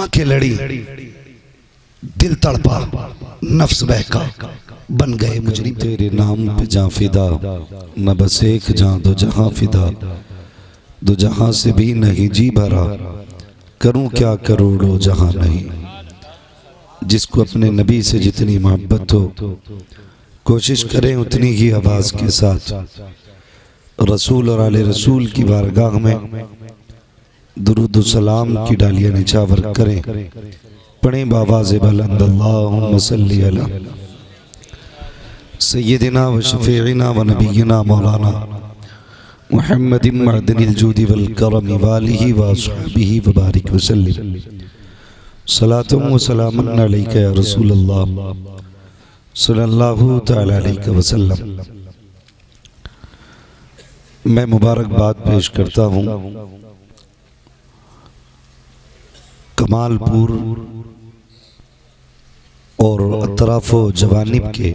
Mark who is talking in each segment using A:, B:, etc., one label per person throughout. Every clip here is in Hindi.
A: आंखें लड़ी, दिल तड़पा, नफ्स बहका, बन गए मुजरिम।
B: तेरे नाम पे जां फिदा, न बस एक जां दो जहां फिदा, दो जहां से भी नहीं जी भरा, करूं क्या करोड़ों जहां नहीं। जिसको अपने नबी से जितनी मोहब्बत हो, कोशिश करें उतनी ही आवाज के साथ रसूल और आले रसूल की बारगाह में दुरूद सलाम की डालियां निछावर करें। पढ़ें बावाज़ बुलंद अल्लाहुम्मा सल्ली अला सय्यदिना व शफीइना व नबीना मौलाना मुहम्मदिन मअदनिल जूदि वल करम वालिही व अस्हाबिही व बारिक व सल्लिम। सलातुम व सलामुन अलैका या रसूल अल्लाह सल्लल्लाहु तआला अलैहि वसल्लम। मैं मुबारकबाद पेश करता हूँ कमालपुर और अतराफ़ो जवानिब के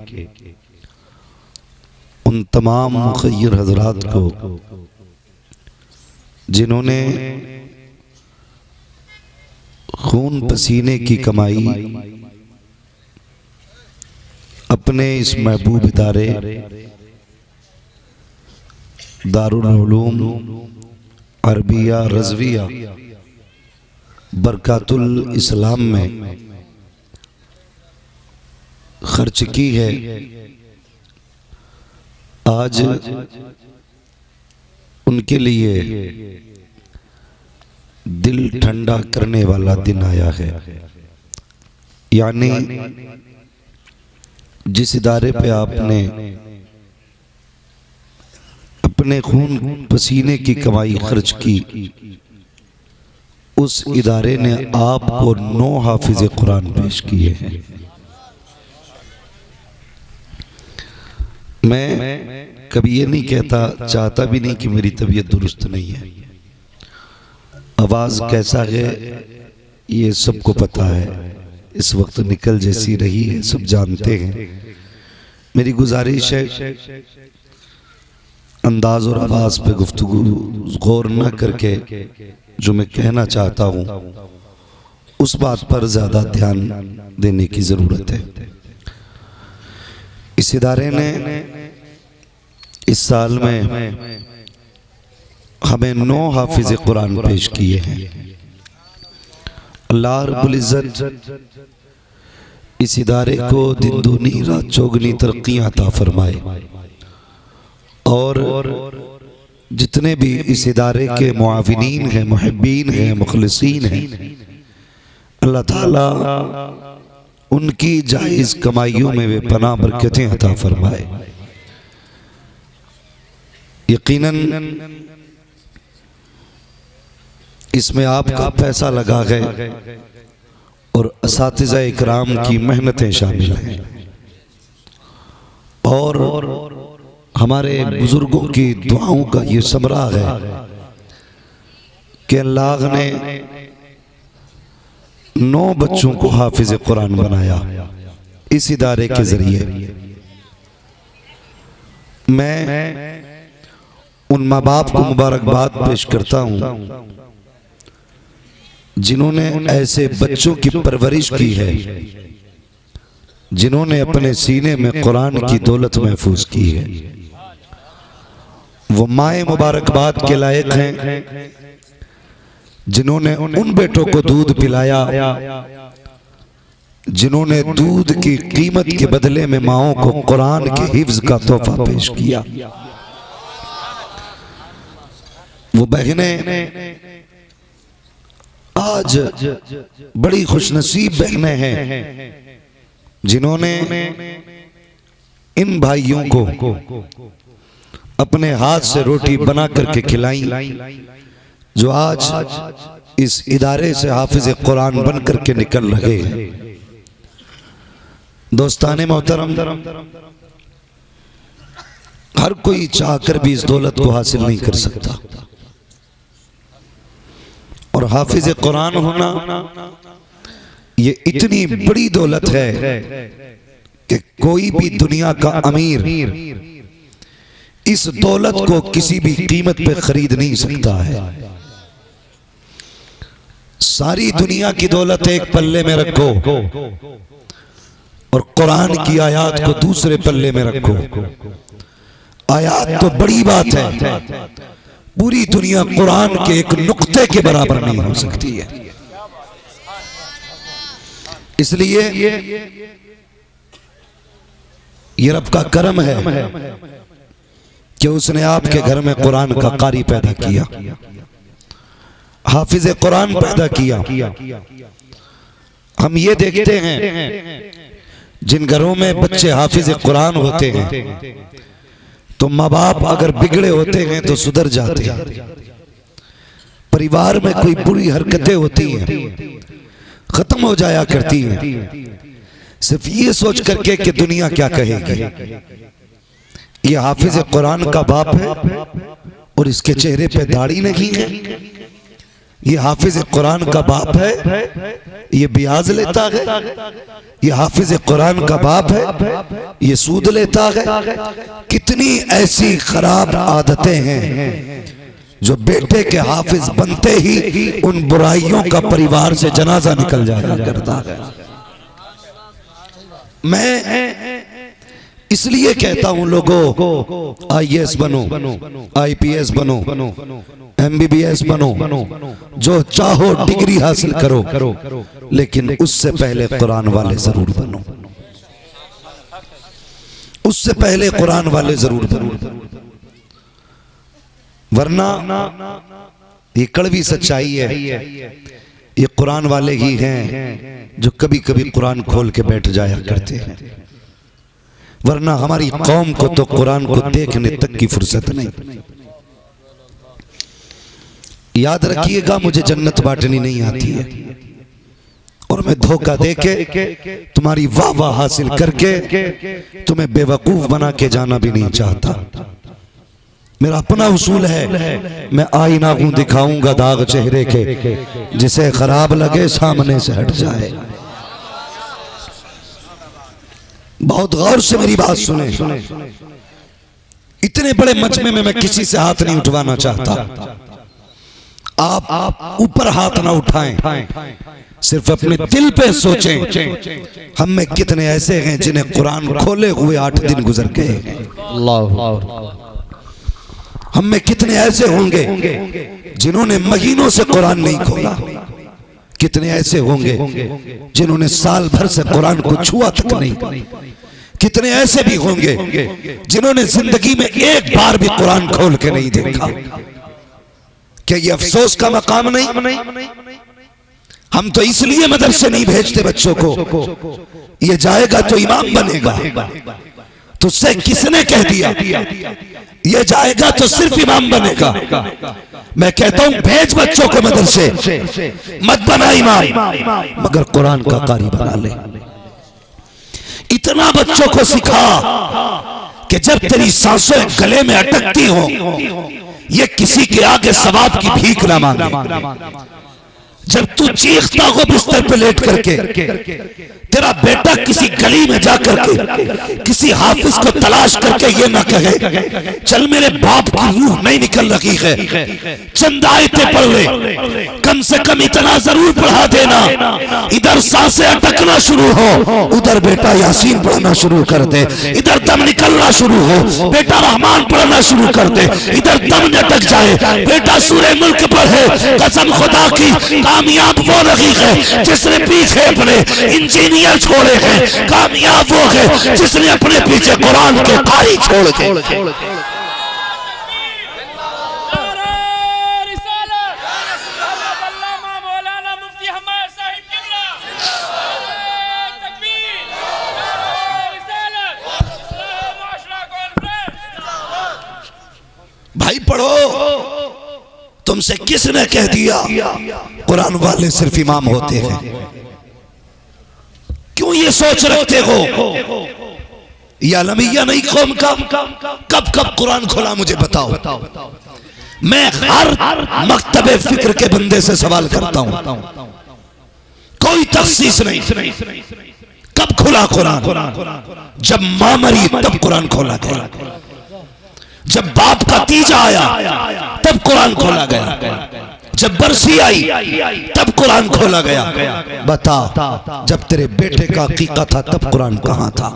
B: उन तमाम मुखय्यर हजरात को जिन्होंने खून पसीने की कमाई अपने इस महबूब इदारे दारुल उलूम अरबिया रज़विया बरकातुल इस्लाम में खर्च की है। आज उनके लिए दिल ठंडा करने वाला दिन आया है। यानी जिस इदारे पे आपने अपने खून पसीने की कमाई खर्च की, उस इदारे ने आपको 9 हाफिज़े कुरान पेश किए हैं। मैं कभी ये नहीं कहता, चाहता भी नहीं कि मेरी तबीयत दुरुस्त नहीं है। आवाज़ कैसा है ये सबको पता है, इस वक्त निकल जैसी रही है सब जानते हैं। मेरी गुजारिश है अंदाज और आवाज़ पे गुफ्तगू गौर न करके जो मैं कहना चाहता हूँ उस बात पर ज़्यादा ध्यान देने की ज़रूरत है। इस इदारे ने इस साल में हमें 9 हाफिज़े कुरान पेश किए हैं। अल्लाह रब्बुल इज़्ज़त इस इदारे को दिन दूनी रात चौगनी तरक्कियां अता फरमाए और जितने भी इस इदारे के मुआविनीन हैं, मुहिब्बीन हैं, मुखलिसीन हैं, अल्लाह ताला उनकी जायज़ कमाइयों में वे पनाह बरकतें अता फरमाए। यकीनन इसमें आपका पैसा लगा है और असातिज़ा इकराम की मेहनतें शामिल हैं और हमारे बुजुर्गों की दुआओं का ये समरा है कि अल्लाह ने 9 बच्चों को हाफिज़ कुरान बनाया इस इदारे के जरिए। मैं उन माँ बाप को मुबारकबाद पेश करता हूँ जिन्होंने ऐसे बच्चों की परवरिश की है, जिन्होंने अपने सीने में कुरान की दौलत महफूज की है। वो माए मुबारकबाद के लायक हैं जिन्होंने उन बेटों को दूध पिलाया जिन्होंने दूध की कीमत के बदले में माओं को कुरान के हिफ्ज का तोहफा पेश किया। वो बहनें आज बड़ी खुशनसीब बहनें हैं जिन्होंने इन भाइयों को अपने हाथ से रोटी बना करके खिलाई, जो आज इस इदारे से हाफिज़ कुरान बन करके निकल रहे हैं। दोस्ताने मोहतरम, हर कोई चाहकर भी इस दौलत को हासिल नहीं कर सकता और हाफिज़ कुरान होना ये इतनी बड़ी दौलत है कि कोई भी दुनिया का अमीर इस दौलत को किसी भी कीमत पे खरीद नहीं सकता है। सारी दुनिया की दौलत एक पल्ले में रखो और कुरान की आयत को दूसरे पल्ले में रखो। आयत तो बड़ी बात है, पूरी दुनिया कुरान के एक नुक्ते के बराबर नहीं हो सकती है। इसलिए ये रब का करम है कि उसने आपके घर में कुरान का कारी पैदा किया, हाफिज कुरान पैदा किया। हम ये देखते हैं जिन घरों में बच्चे हाफिज कुरान होते हैं तो माँ बाप अगर बिगड़े होते हैं तो सुधर जाते हैं। परिवार में कोई बुरी हरकतें होती हैं खत्म हो जाया करती हैं, सिर्फ ये सोच करके कि दुनिया क्या कहेगी। ये हाफिज कुरान का बाप है और इसके चेहरे पे दाढ़ी नहीं है। ये हाफिज कुरान का बाप है, ये ब्याज लेता है। ये हाफिज कुरान का बाप है, ये सूद लेता है। कितनी ऐसी खराब आदतें हैं जो बेटे के हाफिज बनते ही उन बुराइयों का परिवार से जनाजा निकल जाया करता है। मैं इसलिए कहता हूं लोगों, आईएएस बनो, आईपीएस बनो, एमबीबीएस बनो, जो चाहो डिग्री हासिल करो, लेकिन उससे पहले कुरान वाले जरूर बनो। उससे पहले कुरान वाले जरूर बनो, वरना ये कड़वी सच्चाई है, ये कुरान वाले ही हैं जो कभी कभी कुरान खोल के बैठ जाया करते हैं, वरना हमारी कौम को तो कुरान को देखने तक की फुर्सत नहीं। याद रखिएगा, मुझे जन्नत बांटनी नहीं आती है और मैं धोखा देके तुम्हारी वाह वाह हासिल करके तुम्हें बेवकूफ बना के जाना भी नहीं चाहता। मेरा अपना उसूल है, मैं आईना हूं, दिखाऊंगा दाग चेहरे के, जिसे खराब लगे सामने से हट जाए। बहुत गौर से मेरी बात सुने। इतने बड़े मजमे में मैं किसी से हाथ नहीं उठवाना चाहता। आप ऊपर हाथ ना उठाएं, सिर्फ अपने दिल पे सोचें। हम में कितने ऐसे हैं जिन्हें कुरान खोले हुए 8 दिन गुजर गए हैं। हम में कितने ऐसे होंगे जिन्होंने महीनों से कुरान नहीं खोला। कितने ऐसे होंगे जिन्होंने साल भर से कुरान को छुआ तक नहीं। कितने ऐसे भी होंगे जिन्होंने जिंदगी में एक बार भी कुरान खोल के नहीं देखा। क्या ये अफसोस का मकाम नहीं? हम तो इसलिए मदरसे नहीं भेजते बच्चों को, ये जाएगा तो इमाम बनेगा। तुझसे किसने कह दिया ये जाएगा तो सिर्फ इमाम बनेगा? मैं कहता हूं भेज बच्चों को मदरसे, मत बना इमाम, मगर कुरान का कारी बना ले। इतना बच्चों को सिखा कि जब तेरी सांसें गले में अटकती हो, ये किसी के आगे सवाब की भीख ना मांगे। जब तू चीखता हो बिस्तर पे लेट करके, तेरा बेटा किसी गली में जाकर के किसी हाफिज को तलाश करके ये ना कहे चल मेरे बाप की रूह नहीं निकल रही है, चंद आयतें पढ़ ले, कम से कम इतना जरूर पढ़ा देना। इधर सांसें अटकना शुरू हो, उधर बेटा यासीन पढ़ना शुरू कर दे। इधर दम निकलना शुरू हो, बेटा रहमान पढ़ना शुरू कर दे। इधर दम न अटक जाए, बेटा सूरह मुल्क पढ़े। कसम खुदा की, कामयाब वो रही है जिसने पीछे अपने इंजीनियर छोड़े हैं। कामयाब वो है जिसने अपने पीछे कुरान के कारी छोड़ के। भाई पढ़ो, तुमसे किसने कह दिया कुरान वाले सिर्फ इमाम होते हैं? क्यों ये सोच रखते हो? ये अलमिया नहीं कौम का? कब कब कुरान खोला मुझे बताओ। मैं हर मकतबे फिक्र के बंदे से सवाल करता हूं, कोई तखसीस नहीं। कब खुला कुरान? जब मां मरी तब कुरान खोला गया। जब बाप का तीजा आया तब कुरान खोला गया।
A: जब बरसी आई तब कुरान खोला गया। बता, जब तेरे बेटे का अकीका था तब कुरान कहां था?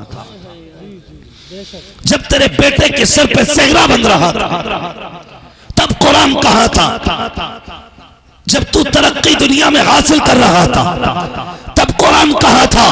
A: जब तेरे बेटे के सर पे सेहरा बन रहा था तब कुरान कहां था? जब तू तरक्की दुनिया में हासिल कर रहा था तब कुरान कहां था?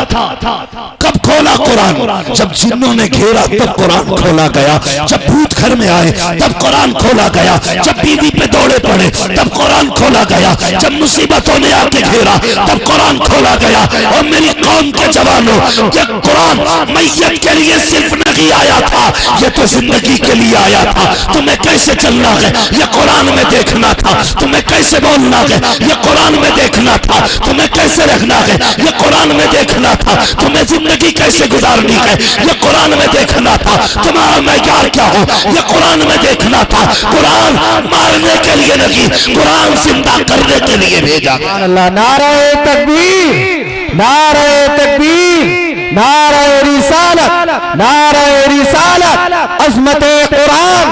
A: कब खोला कुरान? जब जिन्नों ने घेरा तब कुरान खोला गया। जब भूत घर में आए तब कुरान खोला गया। जब बीवी पे दौड़े पड़े तब कुरान खोला गया। जब मुसीबतों ने आके घेरा तब कुरान खोला गया। और मेरी कौम के जवानों, ये कुरान मैयत के लिए सिर्फ नहीं आया था, ये तो जिंदगी के लिए आया था। तुम्हें कैसे चलना है ये कुरान में देखना था। तुम्हें कैसे बोलना है ये कुरान में देखना था। तुम्हें कैसे रहना है ये कुरान में देखना था। तुम्हें जिंदगी कैसे गुजारनी है ये कुरान में देखना था। तुम्हारा मैयार क्या हो ये कुरान में देखना था। कुरान मारने के लिए नहीं, कुरान जिंदा करने के लिए भेजा गया।
C: नारे तकबीर, नारे तकबीर, नारे रिसालत, नारे रिसालत, अज़मते कुरान,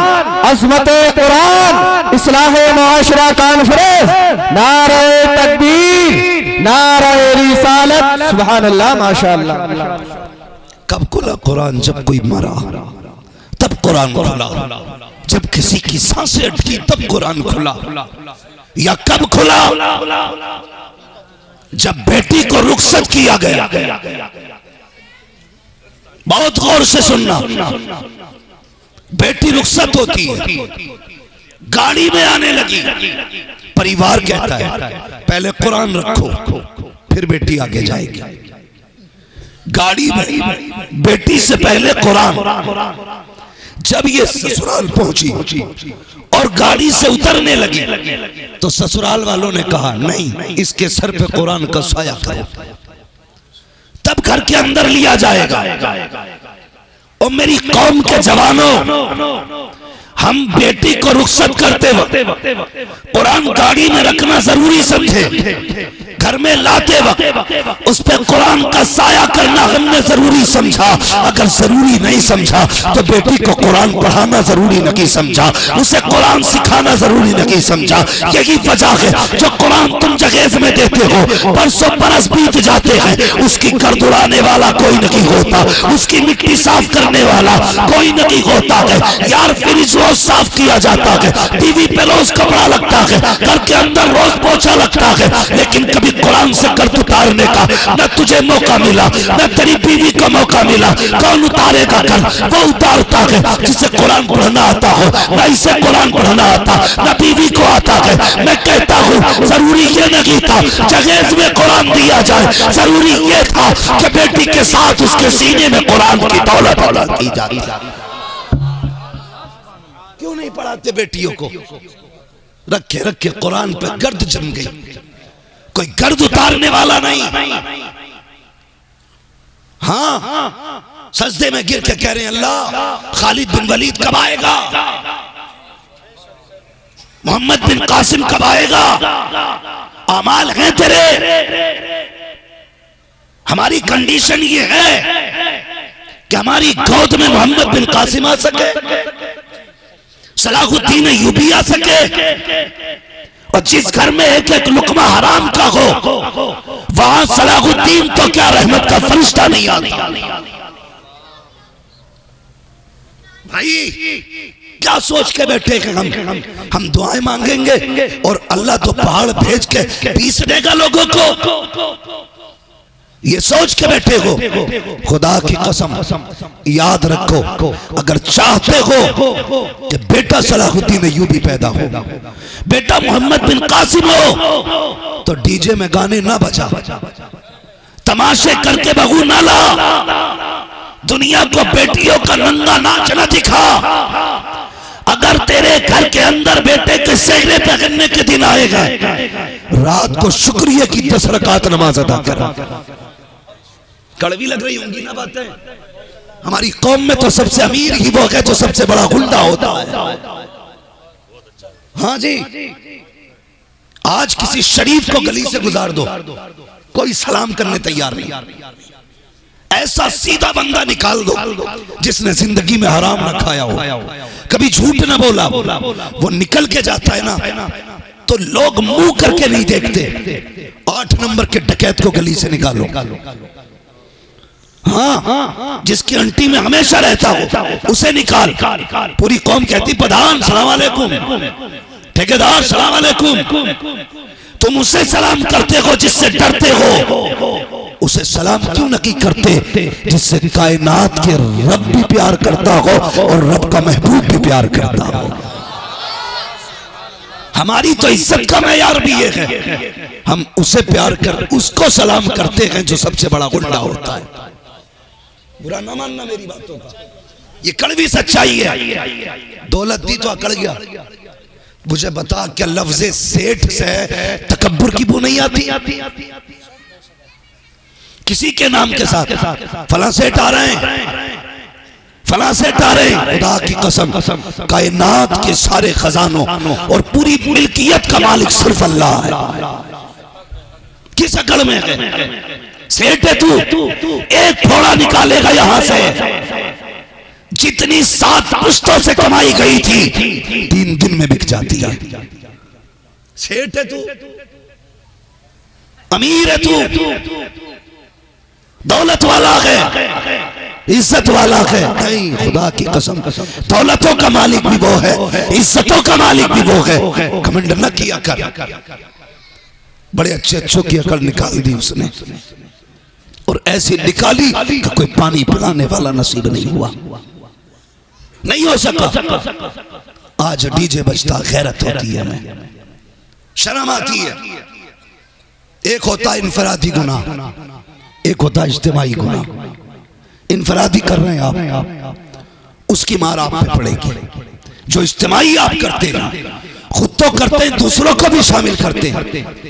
C: अज़मते कुरान, इस्लाहे मुआशरा कॉन्फ्रेंस, नारे तकबीर, नारे रिसालत, सुभान अल्लाह, माशाअल्लाह।
A: कब खुला कुरान? जब कोई मरा तब कुरान खुला। जब किसी की सांसें अटकी तब कुरान खुला। या कब खुला? जब बेटी को रुखसत किया गया। बहुत गौर से सुनना, बेटी रुखसत होती है, गाड़ी में आने लगी, परिवार कहता है पहले कुरान रखो फिर बेटी आगे जाएगी। गाड़ी में बेटी से पहले कुरान। जब ये ससुराल पहुंची और गाड़ी से उतरने लगी तो ससुराल वालों ने कहा नहीं, इसके सर पे कुरान का साया करो, तब घर के अंदर लिया जाएगा। और मेरी कौम के जवानों, हम बेटी को रुखसत करते वक्त कुरान गाड़ी में रखना जरूरी समझे। घर में लाते वक्त उस पर कुरान का साया करना हमने जरूरी समझा। अगर जरूरी नहीं समझा तो बेटी को कुरान पढ़ाना जरूरी नहीं समझा, उसे कुरान सिखाना जरूरी नहीं समझा। यही वजह है जो कुरान तुम जगेज में देते हो, परसों बरस बीत जाते हैं, उसकी गर्द उड़ाने वाला कोई नहीं होता, उसकी मिट्टी साफ करने वाला कोई नहीं होता है। यार फ्रिज रोज साफ किया जाता है, टीवी पे रोज कपड़ा लगता है, घर के अंदर रोज पोछा लगता है, लेकिन कभी कुरान से गर्द उतारने का न तुझे मौका मिला न तेरी बीवी को मौका मिला। कौन उतारेगा घर? वो उतारता है जिसे कुरान पढ़ना आता हो। न इसे कुरान पढ़ना आता, न बीवी को आता है। मैं कहता हूँ जरूरी ये नहीं था जहेज में कुरान दिया जाए, जरूरी ये था कि बेटी के साथ उसके सीने में कुरान की दौलत अदा की जाती। क्यों नहीं पढ़ाते बेटियों को? रखे रखे कुरान पे गर्द जम गई, कोई गर्द उतारने वाला नहीं। हाँ, सजदे में गिर के कह रहे हैं अल्लाह खालिद बिन वलीद कब आएगा, मोहम्मद बिन कासिम कब आएगा, अमाल हैं तेरे। हमारी कंडीशन ये है कि हमारी गोद में मोहम्मद बिन कासिम आ सके, सलाहुद्दीन अय्यूबी आ सके। और जिस घर में एक एक लुकमा हराम का हो वहां सलाहुद्दीन तो क्या रहमत का फरिश्ता नहीं आता। भाई क्या सोच के बैठे कि हम दुआएं मांगेंगे और अल्लाह तो पहाड़ भेज के पीस देगा लोगों को, ये सोच के बैठे हो। खुदा की कसम याद रखो, अगर चाहते हो कि बेटा सलाहुद्दीन अय्यूबी पैदा हो, बेटा मोहम्मद बिन कासिम हो, तो डीजे में गाने ना बजा, तमाशे करके बहू ना ला, दुनिया को बेटियों का नंगा नाच न दिखा। अगर तेरे घर के अंदर बेटे के सेहरे पहनने के दिन आएगा, रात को शुक्रिया की 10 रकात नमाज अदा कर। कड़वी लग रही होंगी ना बातें? हमारी कौम में तो सबसे अमीर ही वो है जो सबसे बड़ा गुंडा होता है। हाँ जी, आज किसी शरीफ को गली से गुजार दो, कोई सलाम करने तैयार नहीं। ऐसा सीधा बंदा निकाल दो जिसने जिंदगी में हराम न खाया हो, कभी झूठ न बोला, वो निकल के जाता है ना तो लोग मुंह करके नहीं देखते। 8 नंबर के डकैत को गली से निकालो, हाँ, जिसकी अंटी में हमेशा रहता हो उसे निकाल। पूरी कौम कहती प्रधान सलाम अलैकुम, ठेकेदार सलाम अलैकुम। तुम उसे सलाम करते हो जिससे डरते हो, उसे सलाम क्यों नहीं करते जिससे कायनात के रब भी प्यार करता हो और रब का महबूब भी प्यार करता हो। हमारी तो इज्जत का मैयार भी ये है, हम उसे प्यार कर उसको सलाम करते हैं जो सबसे बड़ा गुंडा होता है। बुरा ना मानना मेरी बातों का, ये कड़वी सच्चाई है। दौलत दी तो अकड़ गया। मुझे बता क्या लफ्ज़े सेठ से तकब्बुर की बू नहीं आती? किसी के नाम के साथ फला सेठ आ रहे हैं, फला सेठ आ रहे हैं, खुदा की कसम कायनात के सारे खजानों और पूरी मिल्कियत का मालिक सिर्फ अल्लाह है। किस अकड़ में है? सेठ है तू, एक फोड़ा निकालेगा यहां से, जितनी 7 पुश्तों से कमाई गई थी 3 दिन में बिक जाती है। सेठ है तू, अमीर है तू, दौलत वाला है, इज्जत वाला है। नहीं, खुदा की कसम दौलतों का मालिक भी वो है, इज्जतों का मालिक भी वो है। घमंड न किया कर। बड़े अच्छों की अकड़ निकाल दी उसने, और ऐसी निकाली कि कोई पानी पिलाने वाला नसीब नहीं हुआ, नहीं हो सका। आज डीजे बजता गैरत होती है, हमें शर्म आती है। एक होता है इनफरादी गुनाह, एक होता है इज्तिमाई गुनाह। इनफरादी कर रहे हैं आप, उसकी मार आप पे पड़ेगी। जो इज्तिमाई आप करते हैं, खुद तो करते हैं, दूसरों को भी शामिल करते हैं।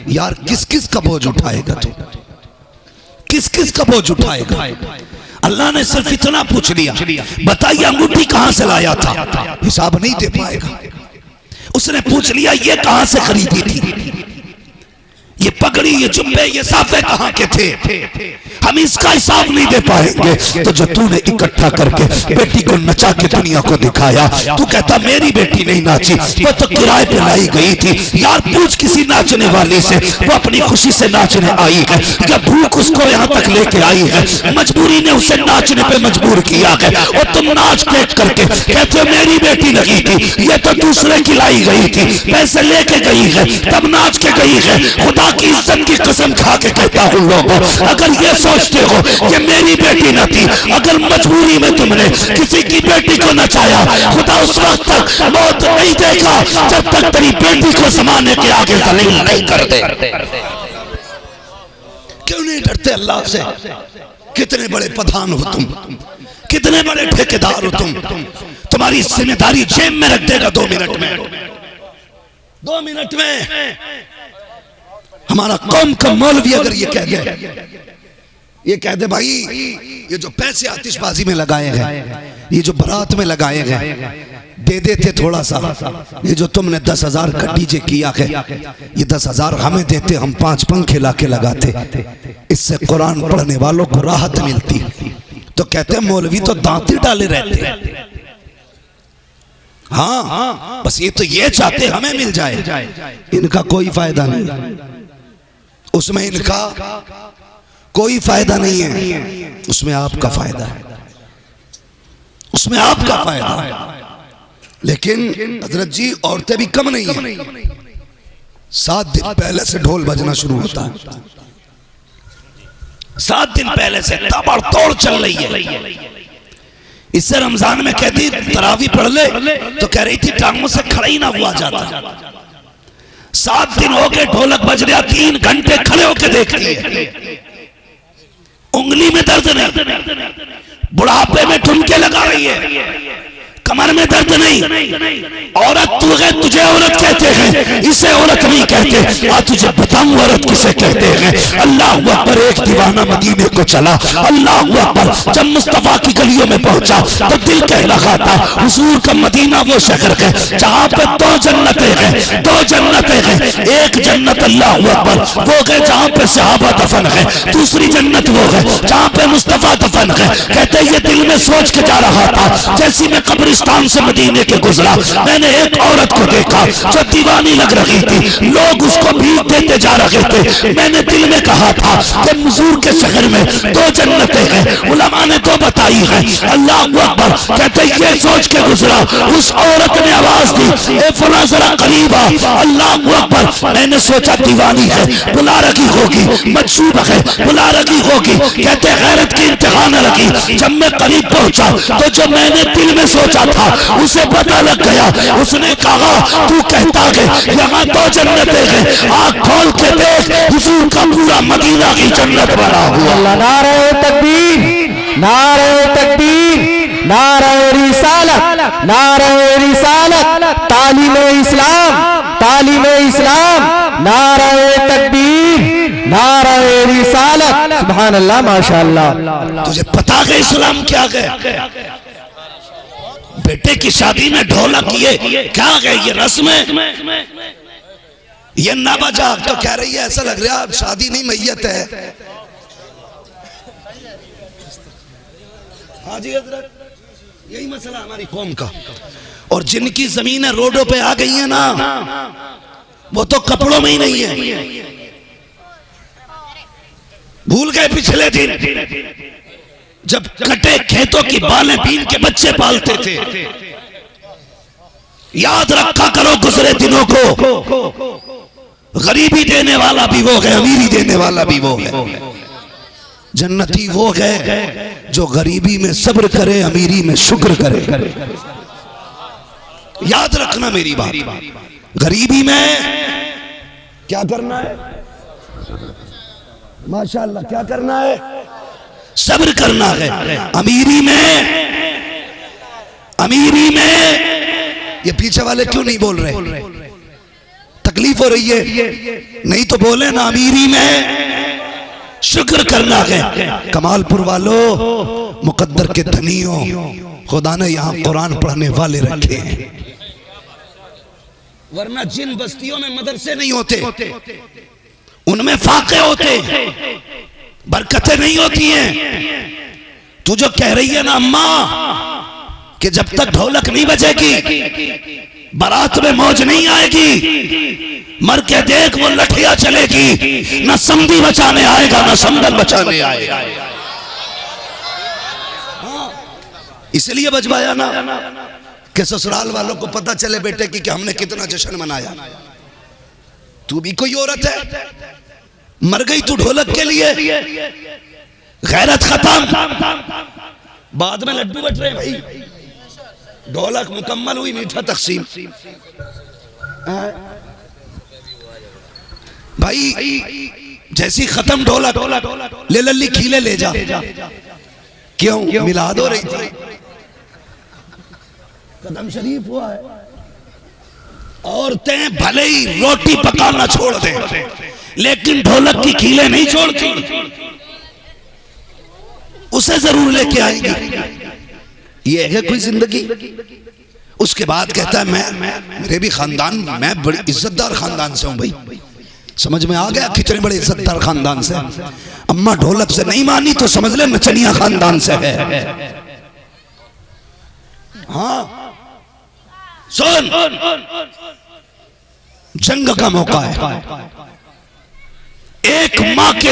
A: यार किस किस का बोझ उठाएगा तू? किस किस का बोझ उठाएगा? अल्लाह ने सिर्फ इतना पूछ लिया, बताइए अंगूठी कहां से लाया था? हिसाब नहीं दे पाएगा। उसने पूछ लिया ये कहां से खरीदी थी, ये पगड़ी, ये जुब्बे, ये साफे कहां के थे? हम इसका हिसाब नहीं दे पाएंगे। तो जो तूने इकट्ठा करके बेटी को नचा के दुनिया को दिखाया, तू कहता मेरी बेटी नहीं नाची, वो तो किराए पे लाई गई थी। यार पूछ किसी नाचने वाली से, वो अपनी खुशी से नाचने आई है या भूख उसको यहाँ तक लेके आई है, मजबूरी ने उसे नाचने पे मजबूर किया है, और तुम नाच देख करके कहते हो मेरी बेटी नहीं थी, ये तो दूसरे की लाई गई थी, पैसे लेके गई है तब नाच के गई है। खुदा की इज्जत की कसम खा के कहता हूँ लोगों, अगर ये सोचते हो कि मेरी बेटी न थी, अगर मजबूरी में तुमने किसी की बेटी को नचाया, खुदा उस वक्त तक मौत नहीं देगा जब तक तेरी बेटी को जमाने के आगे जलील नहीं कर दे। क्यों नहीं डरते अल्लाह से? कितने बड़े प्रधान हो तुम, कितने बड़े ठेकेदार हो तुम। तुम्हारी जिम्मेदारी जेब में रख देगा 2 मिनट में। 2 मिनट में हमारा कौम का मौलवी अगर ये कह दे, ये कह दे भाई ये जो पैसे आतिशबाजी में लगाए हैं, ये जो बारात में लगाए हैं, दे देते थोड़ा सा। ये जो तुमने 10,000 का डीजे किया है, ये 10,000 हमें देते, हम 5 पंखे लाके लगाते, इससे कुरान पढ़ने वालों को राहत मिलती। तो कहते हैं मौलवी तो दांती डाले रहते। हाँ बस ये तो ये चाहते हमें मिल जाए, इनका कोई फायदा नहीं, उसमें इनका कोई फायदा नहीं है, उसमें आपका फायदा है, उसमें आपका फायदा है। लेकिन हजरत जी औरतें भी कम नहीं है। 7 दिन पहले से ढोल बजना शुरू होता है, 7 दिन पहले से ताबड़तोड़ चल रही है। इससे रमजान में कहती तरावी पढ़ ले तो कह रही थी टांगों से खड़ा ही ना हुआ जाता। 7 दिन हो गए ढोलक बज रहा, 3 घंटे खड़े होकर देखती है, उंगली में दर्द नहीं, बुढ़ापे में ठुमके लगा रही है, कमर में दर्द नहीं। औरत तू है, तुझे औरत कहते हैं, इसे औरत नहीं कहते। आ तुझे बताऊं औरत किसे कहते हैं। अल्लाह अकबर। एक दीवाना मदीने को चला, अल्लाह अकबर। जब मुस्तफा की गलियों में पहुंचा तो दिल कह रहा था हुजूर का मदीना वो शहर है जहां पे 2 जन्नतें हैं, 2 जन्नतें हैं। एक जन्नत अल्लाह अकबर वो है जहां पे सहाबा दफन है, दूसरी जन्नत वो है जहां पे मुस्तफा दफन है। कहते ये दिल में सोच के जा रहा था, जैसी मैं कब्र कब्रिस्तान से मदीने के गुजरा, मैंने एक औरत को देखा जो दीवानी लग रही थी, लोग उसको भीख देते जा रहे थे। मैंने दिल में कहा था कि मजूर के शहर में 2 जन्नतें हैं, उलमा ने 2 बताई हैं। अल्लाह अकबर कहते ये सोच के गुजरा, उस औरत ने आवाज दी, ए फला जरा करीब आ। अल्लाह अकबर, मैंने सोचा दीवानी है, बुला रखी होगी, मजसूब है, बुला रखी होगी। कहते गैरत की इंतहा न लगी। जब मैं करीब पहुंचा तो जो मैंने दिल में सोचा था उसे पता लग गया। उसने कहा तू कहता है यहाँ 2 जन्नतें हैं, आँख खोल के देख, हुजूर का पूरा मदीना की जन्नत बना हुआ।
C: नारे तकबीर, नारे तकबीर, नारे रिसालत, नारे रिसालत, तालीमे इस्लाम, तालीमे इस्लाम, नारे तकबीर, नारे रिसालत। सुभान अल्लाह, माशाअल्लाह।
A: तुझे पता है इस्लाम क्या है? बेटे की शादी में ढोलक ये क्या है? ये रस्म है, ये ना बजा। तो कह रही है ऐसा लग रहा है शादी नहीं मैयत है। हाँ जी हजरत, यही मसला हमारी कौम का। और जिनकी जमीनें रोडों पे आ गई है ना, वो तो कपड़ों में ही नहीं है। भूल गए पिछले दिन जब कटे खेतों की बालें बीन के बच्चे पालते थे। याद रखा करो गुजरे दिनों को। गरीबी देने वाला भी वो है, अमीरी देने वाला भी वो है। जन्नती वो है जो गरीबी में सब्र करे, अमीरी में शुक्र करे। याद रखना मेरी बात। गरीबी में क्या करना है? माशाअल्लाह, क्या करना है? सब्र करना है। अमीरी में ये पीछे वाले क्यों नहीं बोल रहे? तकलीफ हो रही है? नहीं तो बोले ना। अमीरी में शुक्र करना है। कमालपुर वालों, मुकद्दर के धनियों, खुदा ने यहाँ कुरान पढ़ने वाले रखे हैं, वरना जिन बस्तियों में मदरसे नहीं होते उनमें फाके होते, बरकतें नहीं होती हैं। तू जो कह रही है ना अम्मा कि जब तक ढोलक नहीं बजेगी बारात में मौज नहीं आएगी, मर के देख वो लठिया चलेगी, ना समधी बचाने आएगा ना समदन बचाने आएगा। इसलिए बजवाया ना कि ससुराल वालों को पता चले बेटे की कि हमने कितना जश्न मनाया। तू भी कोई औरत है, मर गई तू ढोलक के लिए, गैरत खत्म। बाद में लड्डू बट रहे भाई, ढोलक मुकम्मल हुई, मीठा तकसीम। भाई जैसी खत्म ढोलक, ले लल्ली खीले ले जा। क्यों? मिलाद हो रही थी, कदम शरीफ हुआ है। औरतें भले ही रोटी पकाना छोड़ दें लेकिन ढोलक की खीले नहीं छोड़ती, उसे जरूर लेके आएंगी। ये है कोई जिंदगी? उसके बाद कहता है मेरे भी खानदान, मैं बड़ी इज्जतदार खानदान से हूं भाई। समझ में आ गया कितने बड़े इज्जतदार खानदान से। अम्मा ढोलक से नहीं मानी तो समझ ले नचनिया खानदान से है। हाँ सुन, जंग का मौका है, एक मां के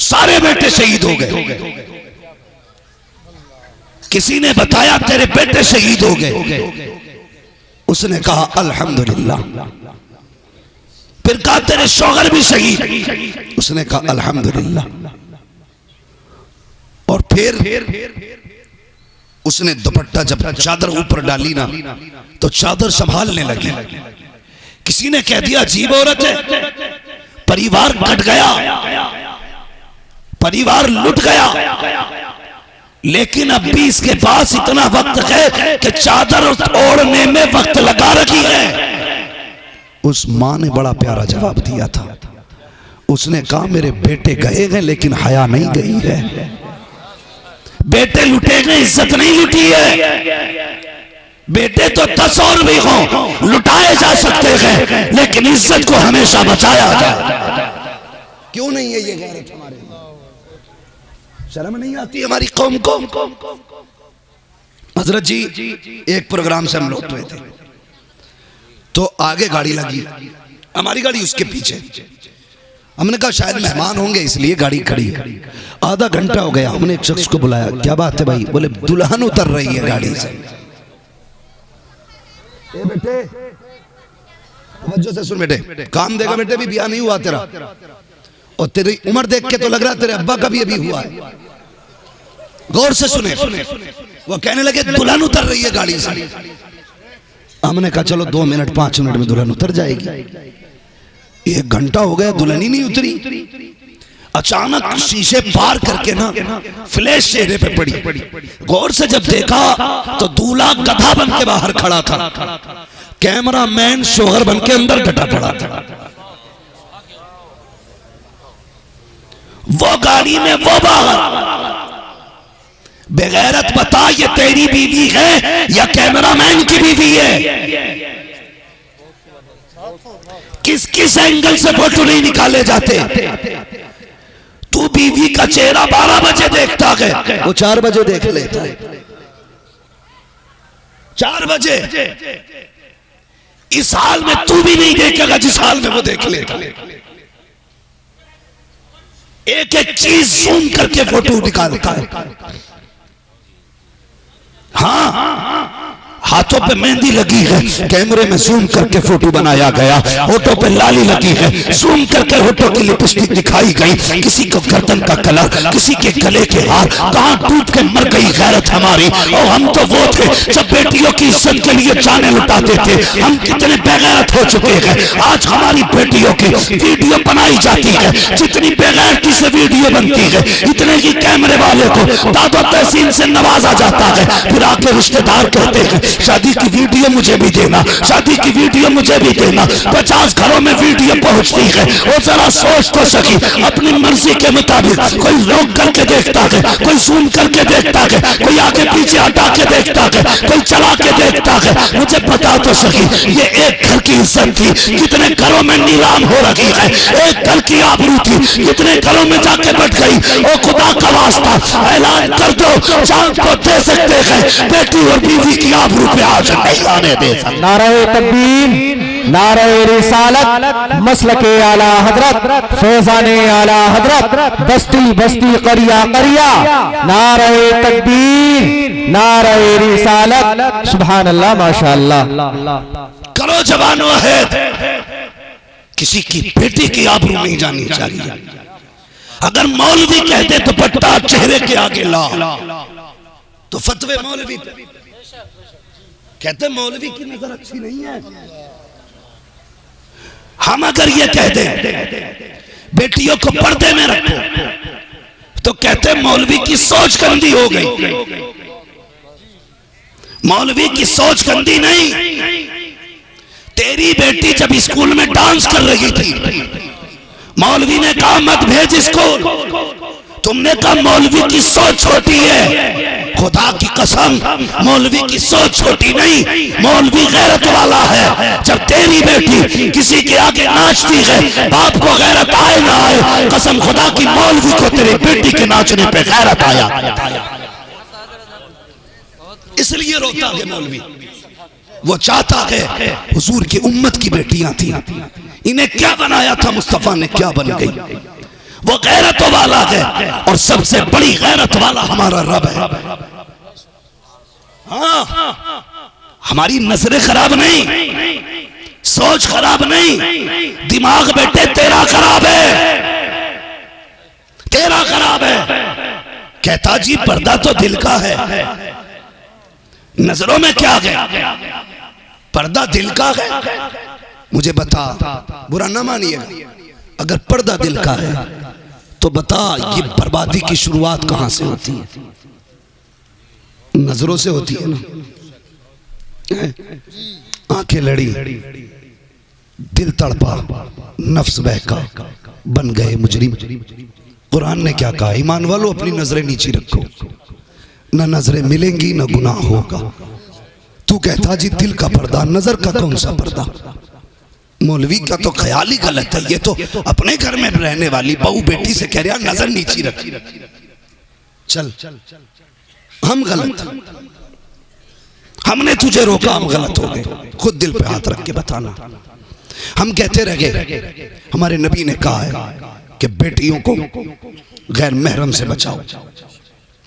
A: सारे बेटे शहीद हो गए। किसी ने बताया तेरे बेटे शहीद हो गए, उसने कहा अल्हम्दुलिल्लाह। फिर कहा तेरे शौहर भी शहीद, उसने कहा अल्हम्दुलिल्लाह। और फिर उसने दुपट्टा जब चादर ऊपर डाली ना तो चादर संभालने लगी। किसी ने कह दिया अजीब औरत है, परिवार कट गया, परिवार लुट गया, लेकिन अब भी इसके पास इतना वक्त है कि चादर ओढ़ने में वक्त लगा रखी है। उस मां ने बड़ा प्यारा जवाब दिया था। उसने कहा मेरे बेटे गए हैं लेकिन हया नहीं गई है। बेटे लुटे गए, इज्जत नहीं लुटी है। बेटे तो 10 और भी हों लुटाए जा सकते हैं लेकिन इज्जत को हमेशा बचाया जाए। क्यों नहीं है ये गैरत हमारे? शर्म नहीं आती हमारी कौम को? हजरत जी एक प्रोग्राम से हम लौट रहे थे तो आगे गाड़ी लगी, हमारी गाड़ी उसके पीछे। हमने कहा शायद मेहमान होंगे इसलिए गाड़ी खड़ी है। आधा घंटा हो गया, हमने एक शख्स को बुलाया, क्या बात है भाई? बोले दुल्हन उतर रही है गाड़ी से। ए बेटे तवज्जो से सुन बेटे, काम देगा बेटे, भी ब्याह नहीं हुआ तेरा, और तेरी उम्र देख के तो लग रहा है तेरे अब्बा का भी अभी हुआ है। गौर से सुने। वो कहने लगे दुल्हन उतर रही है गाड़ी से। हमने कहा चलो 2 मिनट 5 मिनट में दुल्हन उतर जाएगी। 1 घंटा हो गया दुल्हन ही नहीं उतरी। अचानक शीशे पार करके ना फ्लैश चेहरे पे पड़ी। गौर से जब देखा तो दूल्हा गधा बन के बाहर खड़ा था, कैमरा मैन शोहर बन के अंदर डटा पड़ा था। वो गाड़ी में वो बाहर। बेगैरत बता ये तेरी बीवी है या कैमरामैन की बीवी है? किस किस एंगल से फोटो नहीं निकाले जाते? तू बीवी का चेहरा 12 बजे देखता है, वो 4 बजे देख लेता है। 4 बजे। इस हाल में तू भी नहीं देखेगा जिस हाल में वो देख लेता है। एक एक चीज जूम करके फोटो निकालता है। हाँ, हाथों पे मेहंदी लगी है, कैमरे में जूम करके फोटो बनाया गया। होठों पे लाली लगी है, जूम करके होठों की लिपस्टिक दिखाई गई। किसी को गर्दन का कलर, किसी के गले के हार, कहां टूट के मर गई गैरत हमारी। और हम तो वो थे जब बेटियों की इज्जत के लिए जाने लुटाते थे। हम कितने बेगैरत हो चुके हैं। आज हमारी बेटियों की वीडियो बनाई जाती है। जितनी बेगैरती से वीडियो बनती है, इतने ही कैमरे वाले को दादो तहसीन से नवाजा जाता है। फिर आके रिश्तेदार कहते हैं शादी की वीडियो मुझे भी देना, शादी की वीडियो मुझे भी देना। 50 घरों में वीडियो पहुंचती है। और जरा सोच तो सकी, अपनी मर्जी के मुताबिक कोई रोक करके देखता है, कोई जूम करके देखता है, कोई आगे पीछे हटा के देखता है, कोई चला के देखता है। मुझे पता तो सकी ये एक घर की इज्जत थी, कितने घरों में नीलाम हो रही है। एक घर की आबरू थी, कितने घरों में जाके बैठ गई। ओ खुदा का वास्ता ऐलान कर दो, जान को दे सकते हैं, बेटी और बीवी की आबरू पे आज नहीं आने दे सकते।
C: नारे तकबीर, नारे रिसालत, मसलके आला हजरत, फैजाने आला हजरत, बस्ती बस्ती करिया करिया। नारे तकबीर, नारे रिसालत, सुभान अल्लाह, माशाअल्लाह।
A: करो जवानों है, किसी की बेटी की आबरू नहीं जानी चाहिए। अगर मौलवी कहते तो पट्टा चेहरे के आगे ला, तो फतवे मौलवी कहते मौलवी की नजर अच्छी नहीं है। हम अगर ये कह दें बेटियों को पर्दे में रखो, तो कहते मौलवी की सोच गंदी हो गई। मौलवी की सोच गंदी नहीं। तेरी बेटी जब स्कूल में डांस कर रही थी, मौलवी ने कहा मत भेज स्कूल। तुमने कहा मौलवी की सोच छोटी है। खुदा की कसम, मौलवी की सोच छोटी नहीं, मौलवी गैरत वाला है। जब तेरी बेटी किसी के आगे नाचती है, बाप को गैरत आए ना आए, कसम खुदा की मौलवी को तेरी बेटी के नाचने पे गैरत आया। इसलिए रोता है मौलवी। वो चाहता है हुजूर की उम्मत की बेटियां थी, इन्हें क्या बनाया था मुस्तफा ने, क्या बन गई। वो गैरत वाला है, और सबसे बड़ी गैरत वाला हमारा रब है। हाँ, हमारी नजरें खराब नहीं, सोच खराब नहीं, दिमाग बेटे तेरा खराब है, तेरा खराब है। कहता जी पर्दा तो दिल का है, नजरों में क्या है? पर्दा दिल का है। मुझे बता, बुरा ना मानिएगा, अगर पर्दा दिल का है तो बता ये बर्बादी की शुरुआत कहां से होती है? नजरों से होती है ना। आंखें लड़ी, दिल तड़पा, नफ्स बहका, बन गए मुजरिम। कुरान ने क्या कहा? ईमान वालों अपनी नजरें नीची रखो, ना नजरें मिलेंगी ना गुनाह होगा। तू कहता जी दिल का पर्दा, नजर का कौन सा पर्दा? मौलवी का तो ख्याल ही गलत है। ये तो अपने घर में रहने वाली बहू बेटी से कह रहा नजर नीची रख। चल हम गलत, हमने तुझे रोका, हम गलत हो गए, खुद दिल पे हाथ रख के बताना। हम कहते रह गए, हमारे नबी ने कहा है कि बेटियों को गैर महरम से बचाओ,